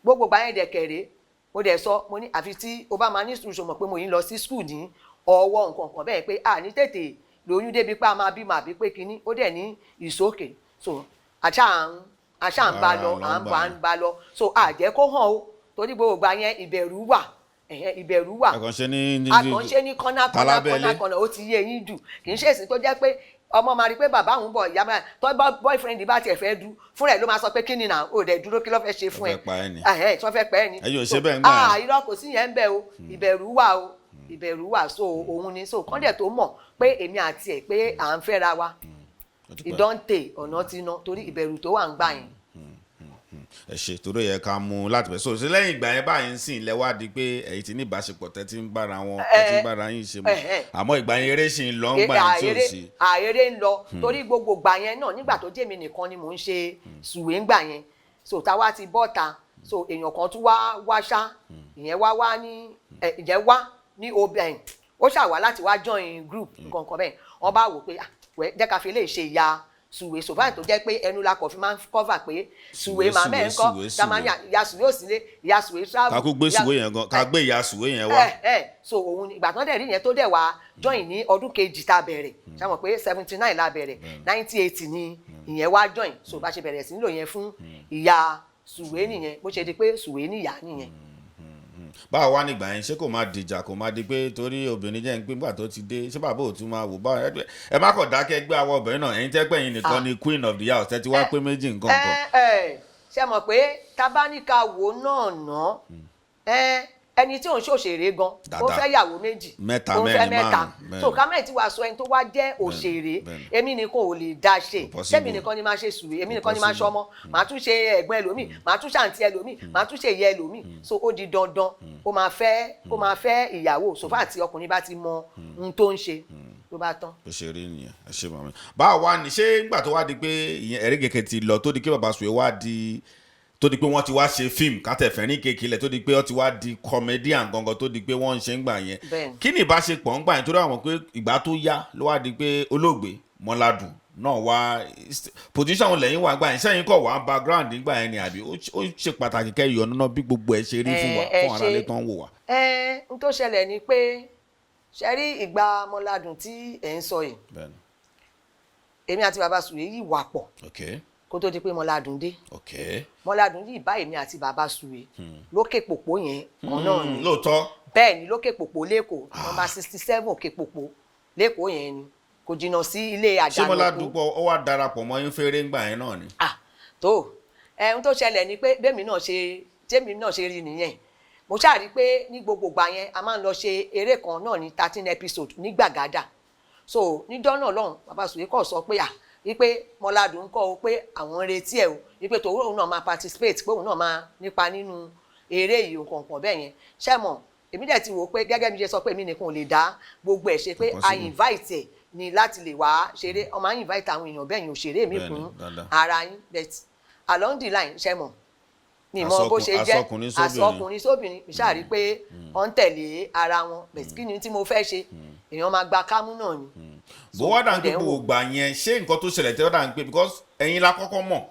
gbogbo gbà yẹn dẹ̀kẹ̀rẹ́ mo dẹ̀ sọ mo ní àfi tí o bá máa ní sùúrù mọ̀ pé mo yín lọ sí school ní ọwọ́ nǹkan bẹ́ẹ̀ pé ní tètè lóyún débi pé a máa bímọ àbí pé kíní ó dẹ̀ ní ìsókè so àṣà ń bá lọ à ń bá lọ so àjẹ́ kó hàn ó torí gbogbo gbà yẹn ìbẹ̀rù wà àkànṣe ní kọ́nà ó ti yé yín jù kì í ṣe èsì tó jẹ́ pé ọmọ máa rí pé bàbá òun bọ̀ ìyá máa tọ́ boyfriend bá tiẹ̀ fẹ́ dú fúnra ẹ̀ ló máa sọ pé kí ni nà ó dẹ̀ dúró kí ló fẹ́ ṣe fún ẹ tí wọ́n fẹ́ pẹ́ ẹ ni ẹ̀yin ò ṣe bẹ́ẹ̀ ń gbà yẹn irọ́ kò sí yẹn ń bẹ o ìbẹ̀rù wà so òun ni so kọ́ndẹ̀ tó mọ̀ pé èmi àti ẹ̀ pé à ń fẹ́ra wa ìdọ́ǹtè ọ̀nà ti ná torí ìbẹ̀rù tó wà ń gbà yẹn. ẹ ṣe torí yẹ ká mú láti bẹ̀ sọ̀rọ̀ sí lẹ́yìn ìgbà yẹn báyìí ń sìn lẹ́wádìí pé ẹ̀yin ti ní ìbáṣepọ̀ tẹ́ ti ń bára wọn tẹ́ ti ń bára yín ṣe mọ́ àmọ́ ìgbà yẹn eré ṣì ń lọ ń gbà yẹn tí ò sí. àèrè ń lọ torí gbogbo gbà yẹn náà nígbà tó jẹ́ mi nìkan ni mò ń ṣe sùwé ń gbà yẹn so táwa ti bọ́ta so èèyàn kan tún wá ṣá ìyẹn wá ní ìyẹn wá ní obìnrin ó ṣàwá láti wá join group nǹkan kan bẹ́ẹ̀ wọ́n bá wò pé jẹ́ ká fi lè ṣe ìyá sùwé sòfáì tó jẹ́ pé ẹnu la kọ̀ fi máa ń cover pé sùwé màmá ẹ̀ ń kọ́ tamani ìyá sùwé ò sílé ìyá sùwé travel. ká kó gbé sùwé yẹn gan ká gbé ìyá sùwé yẹn wá. so òun ìgbà tán dẹ̀ rí yẹn tó dẹ̀ wá join ní ọdún kejì tá a bẹ̀rẹ̀ ṣàmọ̀ pé 79 la bẹ̀rẹ̀ 1980 ni ìyẹn wá join so bá ṣe bẹ̀rẹ̀ sí nílò yẹn fún ìyá sùwé nìyẹn bó ṣe di pé sùwé níyà nìyẹn. báwo wá nígbà yẹn ṣé kò má dìjà kò má di pé torí obìnrin jẹ́ ń pín gbà tó ti dé ṣé bàbá ò tún máa wò bá ẹ má kọ̀ dákẹ́ gbé àwọn obìnrin náà ẹ̀yin tẹ́ pẹ́ yín nìkan ni queen of the house tẹ́ ti wá pé méjì nǹkan kan. ṣe mọ̀ pé tábánikà wo náà ná ẹni tí òun ṣòṣèré gan ó fẹ́ yàwó méjì ó fẹ́ mẹ́ta so kámẹ́rì tí wàá sọ ẹni tó wá jẹ́ òṣèré èmi nìkan ò lè dá ṣe sẹ́mi nìkan ni máa ṣe sùúrù èmi nìkan ni máa ṣọmọ màá tún ṣe ẹ̀gbọ́n ẹlòmíì màá tún ṣàǹtí ẹlòmíì màá tún ṣe ìyá ẹlòmíì so ó di dandan ó máa fẹ́ ìyàwó sòfà tí ọkùnrin bá ti mọ ohun tó ń ṣe ló bá tán. ó ṣe rí nìyẹn ẹ ṣe màmí báwo wá ní ṣé nígbà tó wá di pé ìyẹn ẹ̀rígẹ̀kẹ̀ ti lọ tó di pé bàbá Suwe wá di tó di pé wọ́n ti wá ṣe fíìmù kátẹ̀fẹ́ ní kékeré tó di pé wọ́n ti wá di comedian gangan tó di pé wọ́n ń ṣe ń gbà yẹn kí ni ìbáṣepọ̀ ń gbà yẹn torí àwọn pé ìgbà tó yá ló wá di pé olóògbé Mọ́ládùn náà wá position lẹ́yìn wá gbà yẹn sẹ́yìn kọ̀ wá background nígbà yẹn ni àbí ó ṣe pàtàkì kẹ́yọ̀ nínú bí gbogbo ẹ̀ ṣe rí fún wa fún aráalé tó ń wò wá. n tó ṣẹlẹ̀ ni pé ṣe rí ìgbà Mọ́ládùn tí ẹ̀ ń sọ yìí èmi àti bàbá Suwe yìí wà pọ̀ kó tó di pé Mọ́ládùn dé Mọ́ládùn yìí bá èmi àti bàbá Suwe lókè pòpó yẹn kan náà ni lóòótọ́ bẹ́ẹ̀ ni lókè pòpó lẹ́kọ̀ọ́ nọ́mbà 67 òkè pòpó lẹ́kọ̀ọ́ yẹn ni kò jìnnà sí ilé àjànàkú. ṣé Mọ́ládùn pọ̀ ó wá darapọ̀ mọ́ yín fèrè ńgbà yẹn náà ni. tó ohun tó ṣẹlẹ̀ ni pé tèmi náà ṣe rí nìyẹn mo ṣáà rí pé ní gbogbo gbà yẹn a máa ń lọ ṣe eré kan náà ní 13 episode ní Gbàgádà so níjọ́ náà lọ́hùn bàbá Suwe kọ̀ sọ pé wípé Mọ́ládùn kọ́ ọ pé àwọn retí ẹ̀ o wípé tòun òun náà máa participate pé òun náà máa nípa nínú eré yìí nǹkan kan bẹ́ẹ̀ yẹn ṣẹ́mọ̀ èmi dẹ̀ ti wò pé gẹ́gẹ́ bí ṣe sọ pé èmi nìkan ò lè dá gbogbo ẹ̀ ṣe pé a invite ẹ̀ ni láti lè wá ṣeré ọmọ yín invite àwọn èèyàn bẹ́ẹ̀ yẹn òṣèré mi kún ara yín but along the line ṣẹ́mọ̀ ni mo bó ṣe jẹ́ àsọkùnrin sóbìnrin mi ṣáà rí pé wọ́n ń tẹ̀lé ara wọn but kí ni tí mo fẹ́ ṣe èèyàn máa gba kámú náà ni. bó wá dà ń pé gbogbo gbà yẹn ṣé nǹkan tó ṣẹlẹ̀ tẹ́ wá dà ń pé because ẹ̀yin la kọ́kọ́ mọ̀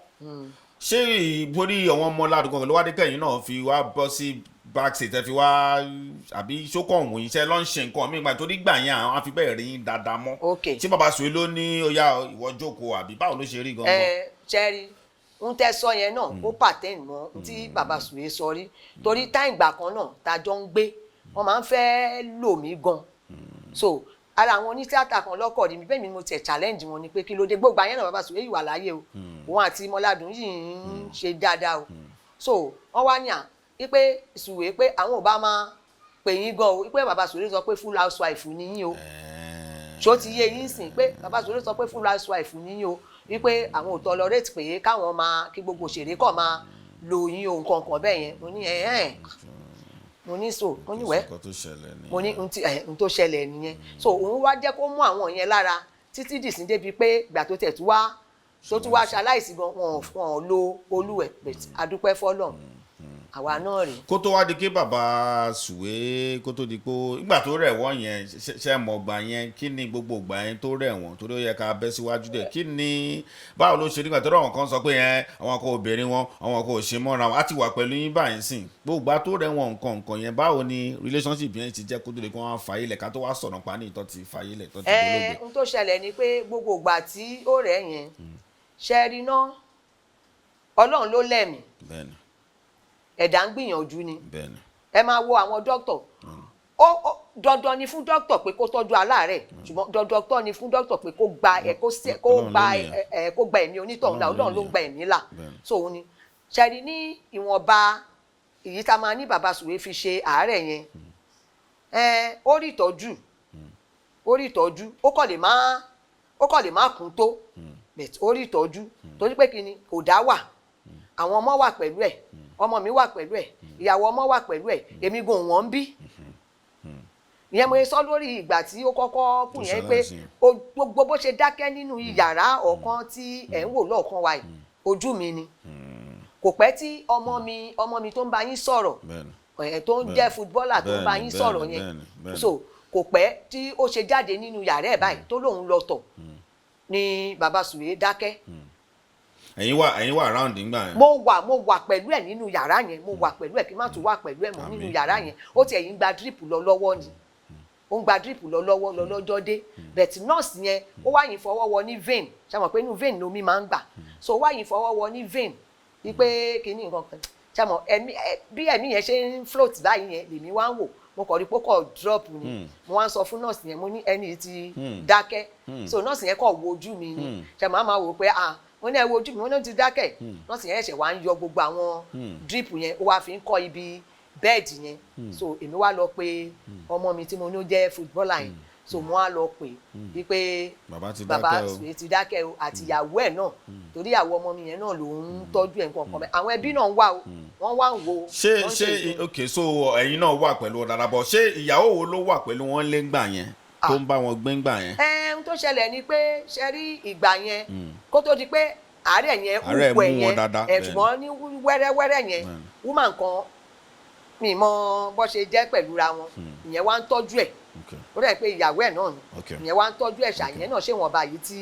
ṣé ìborí àwọn ọmọ ládùúgbò ló wá dé kẹ́yìn náà fi wá bọ́ sí backstage ẹ fi wá àbí ṣókàn wò yín ṣe lọ́n ṣe nǹkan mi gbà torí gbà yẹn àwọn afi bẹ́ẹ̀ rí yín dáadáa mọ́. ṣé bàbá Suwe ló ní ó yá ìwọ jókòó àbí báwo ló ṣe rí gangan. ṣẹ́rí ń tẹ́ sọ yẹn náà ó pàtẹ́ǹ mọ́ tí bàbá Suwe sọ rí torí táìgbà kan náà tájọ́ ń gbé wọ́n máa ń fẹ́ lò mí gan so ara àwọn onítíátà kan lọ́kọ̀ rí mi bẹ́ẹ̀ mi mo tẹ̀ challenge wọn ni pé kí ló dé gbogbo àyẹn náà bàbá Suwe yìí wà láyé o òun àti Mọ́ládùn yìí ń ṣe dáadáa o so wọ́n wá ní wípé Suwe pé àwọn ò bá máa pè yín gan o wípé bàbá Suwe sọ pé full housewife ni yín o ṣó ti yé yín sìn pé bàbá Suwe sọ pé full housewife ni yín o wípé àwọn ò tolerate pé káwọn máa kí gbogbo òṣèré kọ̀ máa lo yín o nǹkan kan bẹ́ẹ̀ yẹn mo ní mo ní so mo ní wẹ́ mo ní n tó ṣẹlẹ̀ nìyẹn so òun wá jẹ́ kó mú àwọn yẹn lára títí dì sí débi pé ìgbà tó tẹ̀ tó tún wá ṣaláìsí gan wọn lo olúwẹ̀ adúpẹ́ fọ́lọ́run àwa náà rè. kó tó wá di pé bàbá Suwe kó tó di pé ìgbà tó rẹ̀ wọ́n yẹn ṣe mọ̀ gbà yẹn kí ni gbogbo ìgbà yẹn tó rẹ̀ wọ́n torí ó yẹ ká bẹ́ síwájú dẹ̀ kí ni báwo ló ṣe nígbà tó rẹ̀ wọ́n kan sọ pé yẹn àwọn kò obìnrin wọn àwọn kò ṣe mọ́ra wọn á ti wà pẹ̀lú yín báyìí sìn gbogbo ìgbà tó rẹ̀ wọ́n nǹkan yẹn báwo ni relationship yẹn ti jẹ́ kó tó di pé wọ́n fàyè lẹ̀ ká tó wá sọ̀rọ̀ pa ní ìtọ́ ti fàyè lẹ̀ tó ti dolóògbé. n tó ṣẹlẹ̀ ni pé gbogbo ìgbà tí ó rẹ̀ yẹn ṣẹ́ẹ́rì náà Ọlọ́run ló lẹ́mìí ẹ̀dá ń gbìyànjú ni ẹ máa wo àwọn dókítọ̀ dandan ni fún dókítọ̀ pé kó tọ́jú aláàárẹ̀ ṣùgbọ́n dandan ni fún dókítọ̀ pé kó gba ẹ̀mí onítọ̀hún là Ọlọ́run ló ń gba ẹ̀mí là so òun ni ṣẹ́ni ní ìwọ̀nba èyí tá a máa ní bàbá Suwe fi ṣe àárẹ̀ yẹn ó rí ìtọ́jú ó kàn lè má kún tó ó rí ìtọ́jú torí pé kí ni kò dá wà àwọn ọmọ wà pẹ̀lú ẹ̀ ọmọ mi wà pẹ̀lú ẹ̀ ìyàwó ọmọ wà pẹ̀lú ẹ̀ èmi gan wọ́n ń bí ìyẹn mo sọ lórí ìgbà tí ó kọ́kọ́ kù yẹn pé gbogbo bó ṣe dákẹ́ nínú yàrá ọ̀kan tí ẹ̀ ń wò lọ́ọ̀kan wa yìí ojú mi ni kò pẹ́ tí ọmọ mi tó ń bá yín sọ̀rọ̀ tó ń jẹ́ footballer tó ń bá yín sọ̀rọ̀ yẹn so kò pẹ́ tí ó ṣe jáde nínú yàrá ẹ̀ báyìí tó lóun lọ tọ̀ ni bàbá Suwe dákẹ́. ẹ̀yin wà around nígbà yẹn. mo wà pẹ̀lú ẹ̀ nínú yàrá yẹn mo wà pẹ̀lú ẹ̀ kí n má tún wà pẹ̀lú ẹ̀ mọ́ nínú yàrá yẹn ó tiẹ̀ yín gba drip lọ lọ́wọ́ ni ó ń gba drip lọ lọ́wọ́ lọ́jọ́ dé bẹ̀tì nọ́ọ̀sì yẹn ó wá yín fọwọ́ wọ ní vein ṣàmọ̀ pé inú vein lomi máa ń gbà so ó wá yín fọwọ́ wọ ní vein wípé kìíní nǹkan kan ṣàmọ̀ bí ẹ̀mí yẹn ṣe ń float báyìí yẹn lèmi wá ń wò mo kọ̀ rí pé kọ̀ drop ni mo wá ń sọ fún nọ́ọ̀sì yẹn mo ní ẹni tí dákẹ́ so nọ́ọ̀sì yẹn kọ̀ wo ojú mi ni ṣàmọ̀ á máa wò pé wọ́n ní ẹ wo ojú mi wọ́n ní ti dákẹ́ nọ́ọ̀sì yẹn ẹ̀ṣẹ̀ wá ń yọ gbogbo àwọn drip yẹn ó wá fi ń kọ́ ibi bẹ́ẹ̀dì yẹn so èmi wá lọ pé ọmọ mi tí mo ní ó jẹ́ footballer yẹn so mo wá lọ pè wípé bàbá Suwe ti dákẹ́ o àti ìyàwó ẹ̀ náà torí ìyàwó ọmọ mi yẹn náà ló ń tọ́jú ẹ̀ nǹkan kan mẹ́ àwọn ẹbí náà ń wá o wọ́n wá ń wo. ṣé ok so ẹ̀yin náà wà pẹ̀lú ọ̀dàdà bọ̀ ṣé ìyàwó wo ló wà pẹ̀lú wọn lé ńgbà yẹn tó ń bá wọn gbé ńgbà yẹn. ohun tó ṣẹlẹ̀ ni pé ṣe rí ìgbà yẹn kó tó di pé àárẹ̀ yẹn wúwo ẹ̀ yẹn ṣùgbọ́n ní wẹ́rẹ́wẹ́rẹ́ yẹn woman kan mi mọ bó ṣe jẹ́ pẹ̀lú ra wọn ìyẹn wá ń tọ́jú ẹ̀ ó dẹ̀ pé ìyàwó ẹ̀ náà ni ìyẹn wá ń tọ́jú ẹ̀ ṣàyẹn náà ṣé wọn bá yìí tí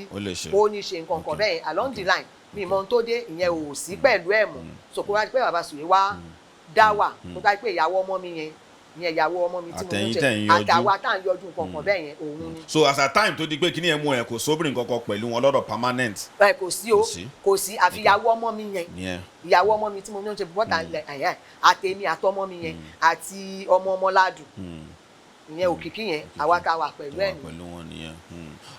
ó ní ṣe nǹkan kan bẹ́ẹ̀ along the line mi mọ ohun tó dé ìyẹn ò sí pẹ̀lú ẹ̀ mọ́ sòkò wá pé bàbá Suwe wá dá wà tó dá pé ìyàwó ọmọ mi yẹn ìyẹn ìyàwó ọmọ mi tí mo ń ṣe àtàwa tá à ń yọjú nǹkan kan bẹ́ẹ̀ yẹn òun ni. so as a time tó di pé kíní ẹ̀ mú ẹ̀ kò sóbìnrin kankan pẹ̀lú wọn lọ́dọ̀ permanent. kò sí o kò sí àfi ìyàwó ọmọ mi yẹn ìyàwó ọmọ mi tí mo ń ṣe bọ́tà àtẹ̀mí àtọmọ mi yẹn àti ọmọládùn ìyẹn òkìkí yẹn àwa ká wà pẹ̀lú ẹ̀ nìyẹn.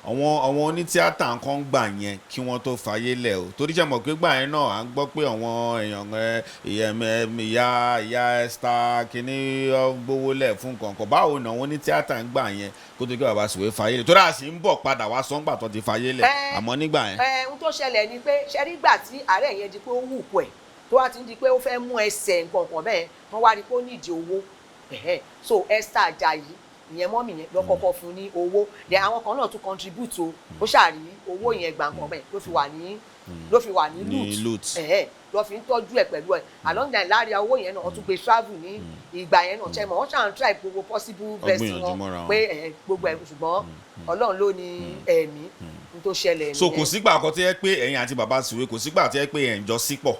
àwọn onítíátà kan gbà yẹn kí wọ́n tó fàyè lẹ̀ o torí jẹ́ mọ̀ pé gbà yẹn náà à ń gbọ́ pé àwọn èèyàn ìyá Esther kìíní gbówó lẹ̀ fún kankan báwo ni àwọn onítíátà ń gbà yẹn kó tó kí bàbá Suwe fàyè lẹ̀ torí a sì ń bọ̀ padà wá sọ́ngbà tó ti fàyè lẹ̀ àmọ́ nígbà yẹn. ohun tó ṣẹlẹ̀ ni pé ṣẹ́rí gbà tí àárẹ̀ yẹn di pé ó wù pọ̀ ẹ̀ tó wá ti ń di pé ó fẹ́ mú ẹsẹ̀ nǹkan kan bẹ́ẹ̀ wọ́n wá rí pé ó nídìí owó so Esther Ajayi ìyẹn mọ́mì yẹn lọ kọ́kọ́ fún ní owó then àwọn kan náà tún contribute o ó ṣàrí owó yẹn gbàǹkan bẹ́ẹ̀ ló fi wà ní loot lọ fi ń tọ́jú ẹ̀ pẹ̀lú ẹ̀ along the line láàrin owó yẹn náà wọ́n tún gbé travel ní ìgbà yẹn náà ṣẹ́mọ̀ wọ́n ṣàn try gbogbo possible best wọn pé gbogbo ẹ̀ ṣùgbọ́n Ọlọ́run ló ní ẹ̀mí tó ṣẹlẹ̀ nìyẹn. so kò sígbà kan tó yẹ pé ẹ̀yin àti bàbá Suwe kò sígbà tó yẹ pé ẹ̀ ń jọ sípọ̀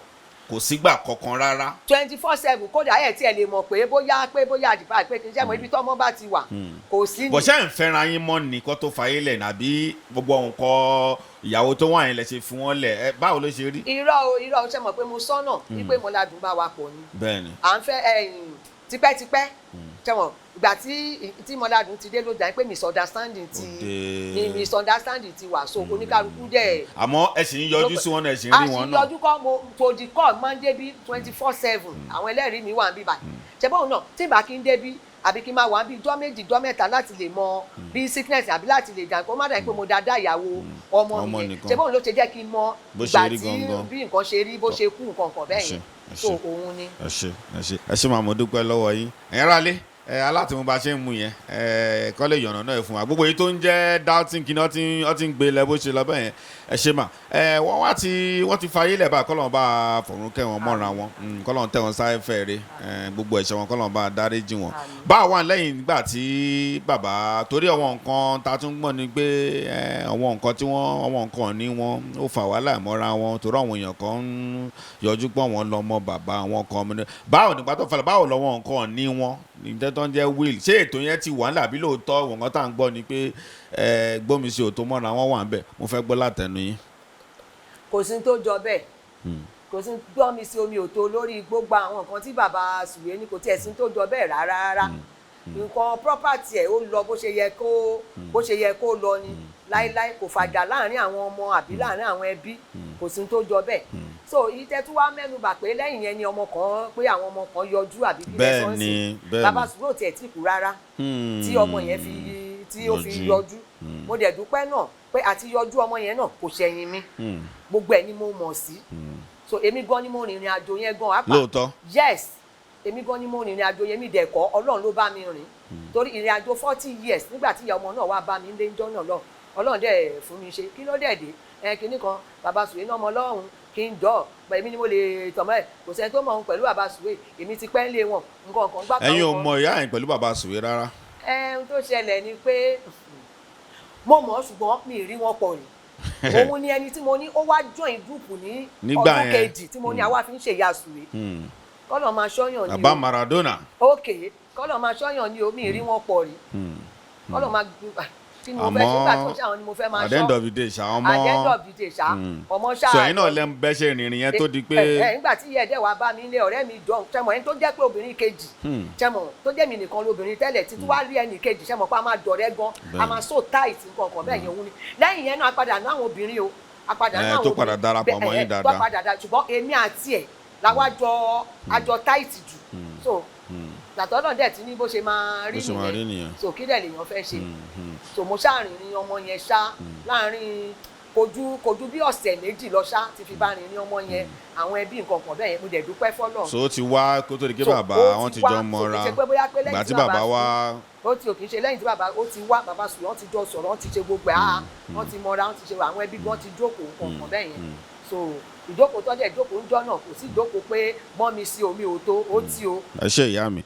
kò sígbà kankan rárá. 24/7 kódà ẹ̀ tí ẹ lè mọ̀ pé bóyá àdìpá pé kí n ṣe mọ̀ ibi tọ́mọ bá ti wà kò sí ni. bọ̀ ṣé ń fẹ́ràn yín mọ́ ni kó tó fàyè lẹ̀ nàbí gbogbo nǹkan ìyàwó tó wà yẹn lẹ ṣe fún wọn lẹ̀ báwo ló ṣe rí. irọ́ ṣe mọ̀ pé mo sọ́nà wípé Mọ́ládùn bá wa pọ̀ ni. bẹ́ẹ̀ni. à ń fẹ́ tipẹ́tipẹ́ ṣẹ́wọ̀n ìgbà tí Mọ́ládùn ti dé ló dà pé misunderstanding ti wà so oníkálukú dẹ̀. àmọ́ ẹ sì ń yọjú sí wọn náà ẹ sì ń rí wọn náà. àṣìyọjú kọ́ mo to the call máa ń débi 24/7 àwọn ẹlẹ́rìí mi wà ń bí báyìí ṣe báwọn náà tí ìbá kí ń débi àbí kí n máa wà bí ijọ́ méjì ijọ́ mẹ́ta láti lè mọ bí sickness àbí láti lè dà kó má dà pé mo dáadáa ìyàwó ọmọ mi ṣe báwọn ló ṣe jẹ́ kí n mọ ìgbà tí bí nǹkan ṣe rí bó ṣe kú nǹkan kan bẹ́ẹ̀ yẹn so òun ni. ẹ ṣe máa mo dúpẹ́ lọ́wọ́ yín ẹ̀yin rálé alátìmú bá ṣe ń mú yẹn kọ́ lè yànnà náà fún wa gbogbo èyí tó ń jẹ́ doubting kí ni wọ́n ti ń gbé lẹ bó ṣe lọ bẹ́ẹ̀ yẹn ẹ ṣe mà wọ́n ti fayé lẹ̀ bá kọ́lọ́n bá fọ̀run kẹ́ wọn mọ́ra wọn kọ́lọ́n tẹ̀ wọn sáré fẹ́ẹ̀rẹ́ gbogbo ẹ̀ṣẹ̀ wọn kọ́lọ́n bá dáríjì wọn. bá a wà lẹ́yìn nígbà tí bàbá torí àwọn nǹkan ta tún gbọ́n ni pé àwọn nǹkan ní wọn ó fà wàhálà mọ́ra wọn torí àwọn èèyàn kan ń yọjú pọ̀ wọn lọ́mọ bàbá àwọn kan báwo nígbà tó falẹ̀ báwo lọ́wọ́ nǹkan ní wọn níjẹ́ tó ń jẹ́ will ṣé ètò yẹn ti wà nílà bí lóòótọ́ wọn kan tá à ń gbọ́ ni pé gbómi sí òtó mọ́ra wọn wà ń bẹ̀ mo fẹ́ gbọ́ látẹnu yín. kò sí tó jọ bẹ́ẹ̀ kò sí gbómi sí omi òtó lórí gbogbo àwọn nǹkan tí bàbá Suwe ní kò tiẹ̀ sí tó jọ bẹ́ẹ̀ rárá nǹkan property ẹ̀ ó lọ bó ṣe yẹ kó lọ ni láíláí kò fàjà láàrin àwọn ọmọ àbí láàrin àwọn ẹbí kò sí tó jọ bẹ́ẹ̀ so ìtẹ́ tí wàá mẹ́nubà pé lẹ́yìn yẹn ni ọmọ kan pé àwọn ọmọ kan yọjú àbí bí lẹ́sọ̀ sí bàbá Suwe ò tiẹ̀ tí kú rárá tí ọmọ yẹn tí ó fi yọjú mo dẹ̀ dúpẹ́ náà pé àti yọjú ọmọ yẹn náà kò ṣẹ̀yìn mi gbogbo ẹ̀ ni mo mọ̀ sí so èmi gan ni mo rìnrìn àjò yẹn gan apá lóòótọ́ yes èmi gan ni mo rìnrìn àjò yẹn mi dẹ̀ kọ́ Ọlọ́run ló bá mi rìn torí ìrìn àjò 40 years nígbà tí ìyá ọmọ náà wá bá mi lé ńjọ́ náà lọ Ọlọ́run dẹ̀ fún mi ṣe kí ló dẹ̀ dé kinní kan bàbá Suwe náà ọmọ Ọlọ́run kí n jọ èmi ni mo lè tọmọ ẹ kò sẹ́ni tó mọ̀ òun pẹ̀lú bàbá Suwe èmi ti pẹ́ ń lé wọn nǹkan kan gbà kan. ẹ̀yin ò mọ ìyá yẹn pẹ̀lú bàbá Suwe rárá. ohun tó ṣẹlẹ̀ ni pé mo mọ̀ ṣùgbọ́n mi ì rí wọn pọ̀ ni òun ni ẹni tí mo ní ó wá join group ní ọdún kejì tí mo ní àwa fi ń ṣe ìyá Suwe kọ́lọ̀ máa ṣọ́yàn ni o bàbá Maradona. ok kọ́lọ̀ máa ṣọ́yàn ni o mi ì rí wọn pọ̀ rí kọ́lọ̀ máa tí mo fẹ́ ṣe gbà tó ṣe àwọn ni mo fẹ́ máa ṣọ́. at the end of the day ṣá ọmọ at the end of the day ṣá ọmọ ṣá. sọ yín náà lẹ́ ń bẹ́ṣẹ̀ rìnrìn yẹn tó di pé. nígbà tí ìyá ẹ̀dẹ̀ wa bá mi lé ọ̀rẹ́ mi jọ ṣẹ́mọ̀ ẹni tó jẹ́ pé obìnrin kejì ṣẹ́mọ̀ tó jẹ́ mi nìkan lóbìnrin tẹ́lẹ̀ títí wá rí ẹnì kejì ṣẹ́mọ̀ pé a máa dọ̀rẹ́ gan a máa so tight nǹkan kan bẹ́ẹ̀ yẹn òun ni lẹ́yìn yẹn náà a padà ná àwọn obìnrin o a padà ná àwọn obìnrin tó padà darapọ̀ mọ́ yín dáadáa tó padà darapọ̀ ṣùgbọ́n èmi àti ẹ̀ làwa àjọ tight jù so gbàtọ́ náà dẹ̀ tí ní bó ṣe máa rí nìyẹn so kí dẹ̀ lèèyàn fẹ́ ṣe so mo ṣàrìnrìn ọmọ yẹn ṣá láàrin kojú bí ọ̀sẹ̀ méjì lọ ṣá ti fi bá rìnrìn ọmọ yẹn àwọn ẹbí nǹkan kan bẹ́ẹ̀ yẹn mo dẹ̀ dúpẹ́ fọ́lọ́run. so ó ti wá kó tó di pé bàbá wọn ti jọ mọ́ra gbà tí bàbá wá. ó ti òkè ṣe lẹ́yìn tí bàbá ó ti wá bàbá Suwe wọ́n ti jọ sọ̀rọ̀ wọ́n ti ṣe gbogbo ẹ̀ wọ́n ti mọ́ra wọ́n ti ṣe àwọn ẹbí wọ́n ti jókòó nǹkan kan bẹ́ẹ̀ yẹn so ìjókòó tó dẹ̀ ìjókòó ń jọ́ náà kò sí ìjókòó pé mọ́ mi sí omi ò tó ó tí o. ẹ ṣe ìyá mi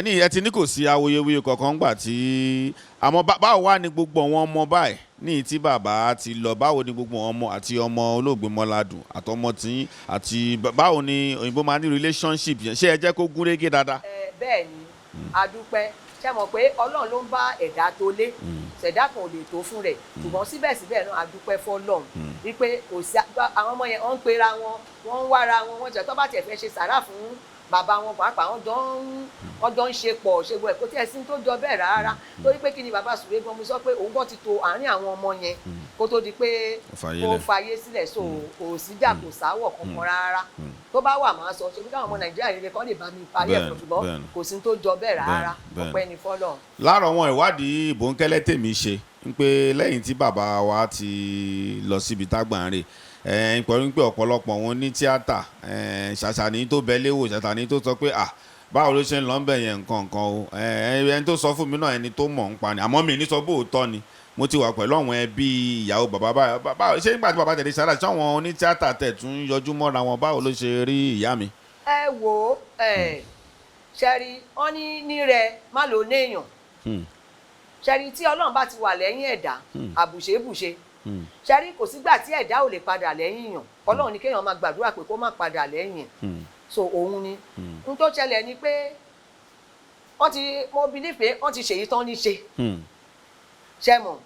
ní ẹ ti ní kò sí awuyewuye kankan gbà tí àmọ́ báwo wá ní gbogbo àwọn ọmọ báyìí ní tí bàbá ti lọ báwo ní gbogbo ọmọ àti ọmọ olóògbé Mọ́ládùn àtọmọ tí àti báwo ni òyìnbó máa ní relationship yẹn ṣé ẹ jẹ́ kó gún régé dáadáa. bẹ́ẹ̀ ni a dúpẹ́ ṣe mọ̀ pé Ọlọ́run ló ń bá ẹ̀dá tó lé ṣẹ̀dá kan ò lè tó fún rẹ̀ ṣùgbọ́n síbẹ̀síbẹ̀ náà a dúpẹ́ fọ́lọ́run wípé kò sí àwọn ọmọ yẹn wọ́n ń pera wọn wọ́n ń wára wọn wọ́n jẹ́ tó bá tiẹ̀ fẹ́ ṣe sàrà fún bàbá wọn pàápàá wọ́n jọ ń ṣe pọ̀ ṣe gbọ́ ẹ̀ kó tí ẹ sí tó jọ bẹ́ẹ̀ rárá torí pé kí ni bàbá Suwe gan mo sọ pé òun gan ti to àárín àwọn ọmọ yẹn kó tó di pé kó fàyè sílẹ̀ so kò síjà kò sáwọ̀ kankan rárá tó bá wà máa sọ ṣe bí káwọn ọmọ Nàìjíríà rere kọ́ lè bá mi parí ẹ̀ ṣùgbọ́n kò sí tó jọ bẹ́ẹ̀ rárá ọpẹ́ ni fọ́lọ́run. láàárọ̀ wọn ìwádìí bòńkẹ́lẹ́ tèmi ṣe ń pé lẹ́yìn tí bàbá wa ti lọ síbi tágbà ń rè pẹ̀lú pé ọ̀pọ̀lọpọ̀ wọn ní tíátà ṣàṣàní tó bẹ léwò ṣàṣàní tó sọ pé báwo ló ṣe ń lọ ń bẹ̀ yẹn nǹkan o ẹni tó sọ fún mi náà ẹni tó mọ̀ ń pa ni àmọ́ mi ní sọ bóòótọ́ ni mo ti wà pẹ̀lú àwọn ẹbí ìyàwó bàbá báwo ṣé nígbà tí bàbá tẹ̀lé sára ṣé àwọn oní tíátà tẹ̀ tún yọjú mọ́ra wọn báwo ló ṣe rí ìyá mi. ẹ wo ṣẹ́rí wọ́n ní rẹ má lò néèyàn ṣẹ́rí tí Ọlọ́run bá ti wà lẹ́yìn ẹ̀dá àbùṣebùṣe ṣẹ́rí kò sígbà tí ẹ̀dá ò lè padà lẹ́yìn yàn Ọlọ́run ní kéèyàn máa gbàdúrà pé kó má padà lẹ́yìn so òun ni n tó ṣẹlẹ̀ ni pé mo believe pé wọ́n ti ṣèyí tán ní ṣe ṣe mọ̀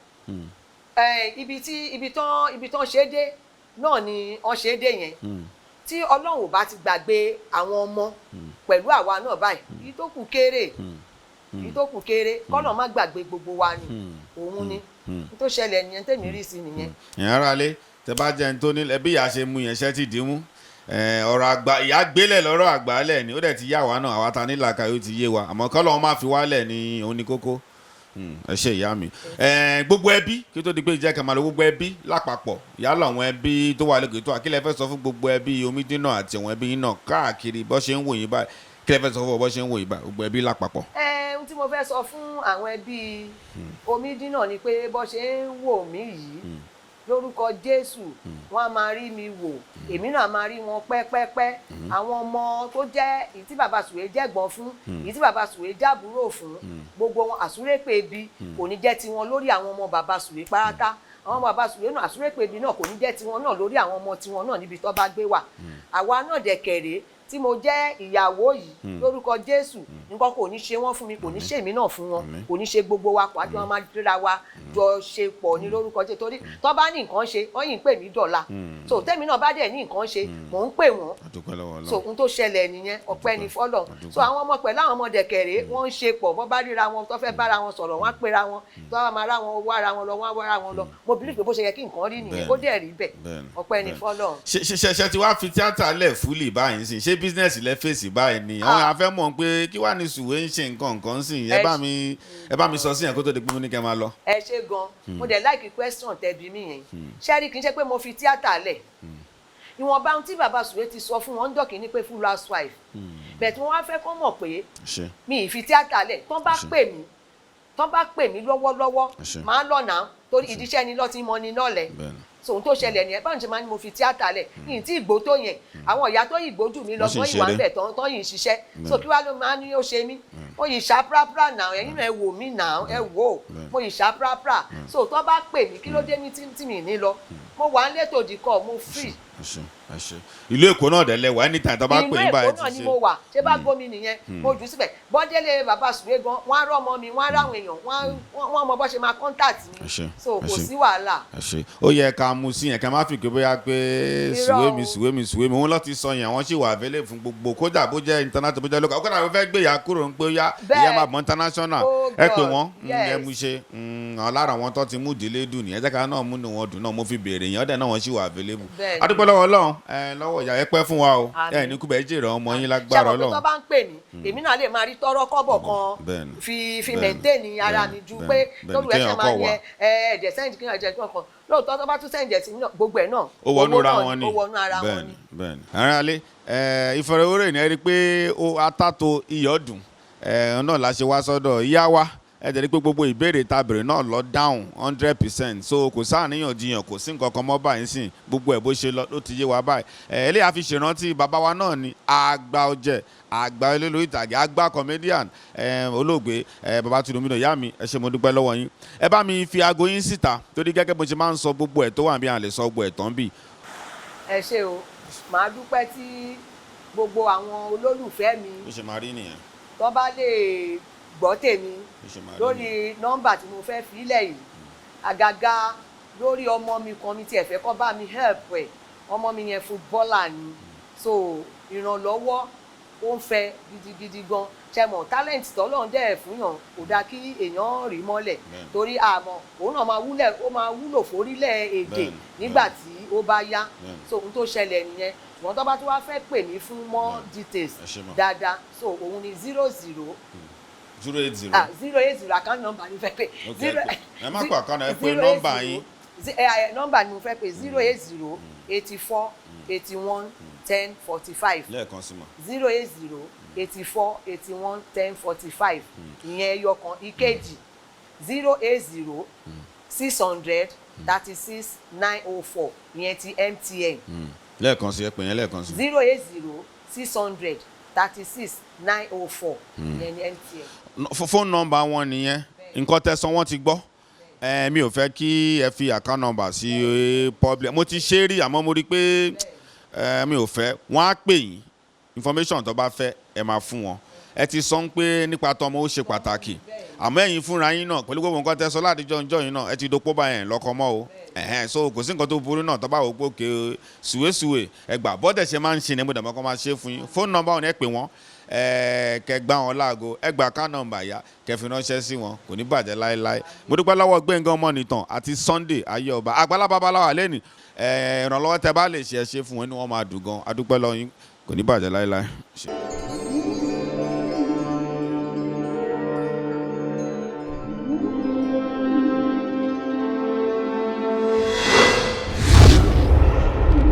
ibi tán ṣe dé náà ni wọ́n ṣe dé yẹn tí Ọlọ́run ò bá ti gbàgbé àwọn ọmọ pẹ̀lú àwa náà báyìí èyí tó kù kéré kọ́nà má gbàgbé gbogbo wa ni òun ni n tó ṣẹlẹ̀ nìyẹn tèmi rí sí nìyẹn. ìyẹn ara lé tẹ bá jẹun tó ní ẹbí ìyá ṣe mú yẹn ṣẹ́ ti dì mú ọ̀rọ̀ àgbà ìyá gbélẹ̀ lọ́rọ̀ àgbálẹ̀ ni ó dẹ̀ ti yá wa náà àwa ta nílàkà yóò ti yé wa àmọ́ kọ́lọ́ wọn máa fi wálẹ̀ ní òun ní kókó ẹ ṣe ìyá mi gbogbo ẹbí kí tó di pé ìjẹ́ kàmáà lọ gbogbo ẹbí lápapọ̀ yálà àwọn ẹbí tó wà lẹ́gbẹ̀ẹ́ tó wà kí lẹ fẹ́ sọ fún gbogbo ẹbí Omidínà àti àwọn ẹbí náà káàkiri bó ṣe ń wò yín báyìí kí lẹ fẹ́ sọ fún bó ṣe ń wò yín báyìí gbogbo ẹbí lápapọ̀. ohun tí mo fẹ́ sọ fún àwọn ẹbí Omidínà ni pé bó ṣe ń wò mí yìí lórúkọ Jésù wọn a máa rí mi wò èmi náà máa rí wọn pẹ́pẹ́pẹ́ àwọn ọmọ tó jẹ́ èyí tí bàbá Suwe jẹ́gbọ́n fún èyí tí bàbá Suwe jábúrò fún gbogbo wọn àsúrépè ibi kò ní jẹ́ tiwọn lórí àwọn ọmọ bàbá Suwe pátá àwọn bàbá Suwe náà àsúrépè ibi náà kò ní jẹ́ tiwọn náà lórí àwọn ọmọ tiwọn náà níbi tó bá gbé wà àwa náà dẹ̀kẹ̀rẹ̀ tí mo jẹ́ ìyàwó yìí lórúkọ Jésù nǹkan kò ní ṣe wọ́n fún mi kò ní ṣe èmi náà fún wọn kò ní ṣe gbogbo wa pàdé wọn máa ríra wa jọ ṣe pọ̀ ní lórúkọ Jésù torí tó bá ní nǹkan ṣe wọ́n yìí ń pè mí dọ̀la so tẹ́mi náà bá dẹ̀ ní nǹkan ṣe mò ń pè wọ́n so ohun tó ṣẹlẹ̀ nìyẹn ọpẹ́ ni fọ́lọ̀ so àwọn ọmọ pẹ̀lú àwọn ọmọ dẹ̀kẹ̀rẹ̀ wọ́n ń ṣe pọ̀ bọ́ bá ríra wọn tó fẹ́ bára wọn sọ̀rọ̀ wọ́n á pera wọn tó bá máa rá wọn wára wọn lọ wọ́n á wára wọn lọ mo believe pé bó ṣe yẹ kí nǹkan rí nìyẹn ó dẹ̀ rí bẹ́ẹ̀ ọpẹ́ ni fọ́lọ̀. ṣe ti wá fi tíátà lẹ̀ fúlì báyìí sí ṣé bísínẹ́sì lẹ fèsì báyìí ni àwọn afẹ́ mọ̀ pé kí wàá ní Suwe ń ṣe nǹkan sí ẹ bá mi sọ sí yẹn kó tó di pé mo ní kẹ́ máa lọ. ẹ ṣe gan mo dẹ̀ like question tẹ̀bi mi yẹn ṣẹ́rí kì í ṣe pé mo fi tíátà lẹ̀ ìwọ̀nba ohun tí bàbá Suwe ti sọ fún wọn ń dọ̀kì ní pé full housewife bẹ̀ẹ̀ tí wọ́n wá fẹ́ kọ́ mọ̀ pé mi ì fi tíátà lẹ̀ tán bá pè mí lọ́wọ́lọ́wọ́ máa lọ́nà torí ìdíṣẹ́ ni lọ́ọ́ ti mọ ni lọ́lẹ̀ so ohun tó ṣẹlẹ̀ nìyẹn báwọn ṣe máa ní mo fi tíátà lẹ̀ yìí tí ìgbó tó yẹn àwọn ìyá tó yìí gbójú mi lọ tó yìí wà ń bẹ̀ tán yìí ṣiṣẹ́ so kí wàá ló máa ní ó ṣe mí mo yìí ṣá prapra náà ẹ̀yin náà ẹ wò mí náà ẹ wò mo yìí ṣá prapra so tó bá pè mí kí ló dé ní tí mi ní lọ mo wà ń létò dìkọ̀ mo free. ìlú Èkó náà dẹ̀ lẹ́wà anytime tó bá pè yín báyìí ti ṣe. ìlú Èkó náà ni mo wà ṣé bá gómi nìyẹn mo jù síbẹ̀ bọ́délé bàbá Suwe gan wọ́n á rọ́ ọmọ mi wọ́n á ráwọn èèyàn wọ́n mọ bó ṣe máa contact mi so kò sí wàhálà. ó yẹ ká mú sí yẹn ká má fi gbé bóyá pé Suwe mi òun lọ ti sọ yẹn wọ́n sì wà available fún gbogbo kódà bó jẹ́ international bó jẹ́ local kódà wọ́n fẹ́ gbé ìyá kúrò ń pé ìyá máa bọ̀ international ẹ pé wọ́n ẹ mú ṣe lára wọn tó ti mú ìdílé dùn ní ẹ jẹ́ ká náà múnú wọn dùn náà mo fi béèrè yẹn ọ̀dẹ̀ náà wọ́n sì wà available. adúpẹ́ lọ́wọ́ Ọlọ́run lọ́wọ́ ìyá ẹ pẹ́ fún wa o ẹ ní kúbẹ̀ jèrè ọmọ yín lágbára Ọlọ́run. ṣé àwọn tó bá ń pè mí èmi náà lè máa rí tọ́rọ́ kọ́bọ̀ kan fi maintain ara mi ju pé lórí ẹsẹ̀ máa yẹ ẹ̀ẹ́dẹ̀ sẹ́yìn kí n jẹ́ kí n kan lóòótọ́ tó bá tún sẹ́yìn jẹ̀ sí gbogbo ẹ̀ náà ó wọnú ara wọn ni ó wọnú ara wọn ni. bẹ́ẹ̀ni ara alẹ́ ìfọ̀rọ̀wérò ni ẹ rí i pé atátó iyọ̀ dùn náà la ṣe wá sọ́dọ̀ ìyá wa ẹ jẹ́ pé gbogbo ìbéèrè tá a béèrè náà lọ dáhùn 100% so kò sáàníyànjiyàn kò sí nǹkan kan mọ́ báyìí sìn gbogbo ẹ̀ bó ṣe lọ ló ti yé wa báyìí eléyà fi ṣèrántí bàbá wa náà ni àgbà ọ̀jẹ̀ àgbà elérò ìtàgé àgbà comedian olóògbé bàbá Tinubu ìyá mi ẹ ṣé mo dúpẹ́ lọ́wọ́ yín ẹ bá mi fi aago yín síta torí gẹ́gẹ́ bó ṣe máa ń sọ gbogbo ẹ̀ tó wà bí à lè sọ gbogbo ẹ̀ tán bì. ẹ ṣé o màá dúpẹ́ tí gbogbo àwọn olólùfẹ́ mi ó ṣe máa rí nìyẹn tó bá lè gbọ́ tèmi lórí nọ́mbà tí mo fẹ́ filẹ̀ yìí àgàgà lórí ọmọ mi kan mi tiẹ̀ fẹ́ kó bá mi help ẹ̀ ọmọ mi yẹn footballer ni so ìrànlọ́wọ́ ó ń fẹ́ gidigidi gan ṣẹmọ̀ talent tọ́lọ́run dẹ̀ fún yàn kò dáa kí èèyàn rí mọ́lẹ̀ torí àmọ́ òun náà máa wúlò fórílẹ̀ èdè nígbà tí ó bá yá so ohun tó ṣẹlẹ̀ nìyẹn ṣùgbọ́n tó bá tó wá fẹ́ pè mí fún more details dáadáa so òun ni 00 080 account number ni fẹ́ pé ẹ má kó account ẹ pé nọ́mbà yín nọ́mbà ni mo fẹ́ pé 080 84 81 10 45 lẹ́ẹ̀kan sí ma 080 84 81 10 45 ìyẹn ẹyọ kan ìkejì 080 600 36 904 ìyẹn ti MTN lẹ́ẹ̀kan sí ẹ pè yẹn lẹ́ẹ̀kan sí 080 600 36 904 ìyẹn ni MTN. fóònù nọ́mbà wọn nìyẹn nǹkan tẹ̀sán wọn ti gbọ́ mi ò fẹ́ kí ẹ fi account number sí public mo ti ṣe rí àmọ́ mo rí pé mi ò fẹ́ wọ́n á pè yín information tó bá fẹ́ ẹ máa fún wọn ẹ ti sọ pé nípa tọmọ ó ṣe pàtàkì àmọ́ ẹ̀yin fúnra yín náà pẹ̀lú gbogbo nǹkan tẹ́ sọ láti jọ yín náà ẹ ti dopó báyẹn lọ́kọ mọ́ o so kò sí nǹkan tó burú náà tó bá wò pé òkè Suwe ẹgbà bọ́dẹ̀ ṣe máa ń ṣe ní mo dàmọ́ kọ́ máa ṣe fún yín fóònù nọ́mbà wọn ẹ pè wọ́n kẹgbà wọn láago ẹgbà account number yá kẹfì ránṣẹ́ sí wọn kò ní bàjẹ́ láéláé mo dúpẹ́ lọ́wọ́ Gbẹ́ngàn Ọmọnìtàn àti Sunday ayé ọba Àgbàlá Babaláwa lẹ́nìí ìrànlọ́wọ́ tẹ bá lè ṣe ẹ ṣe fún wọn ni wọ́n máa dùn gan adúpẹ́ lọ́yìn kò ní bàjẹ́ láéláé.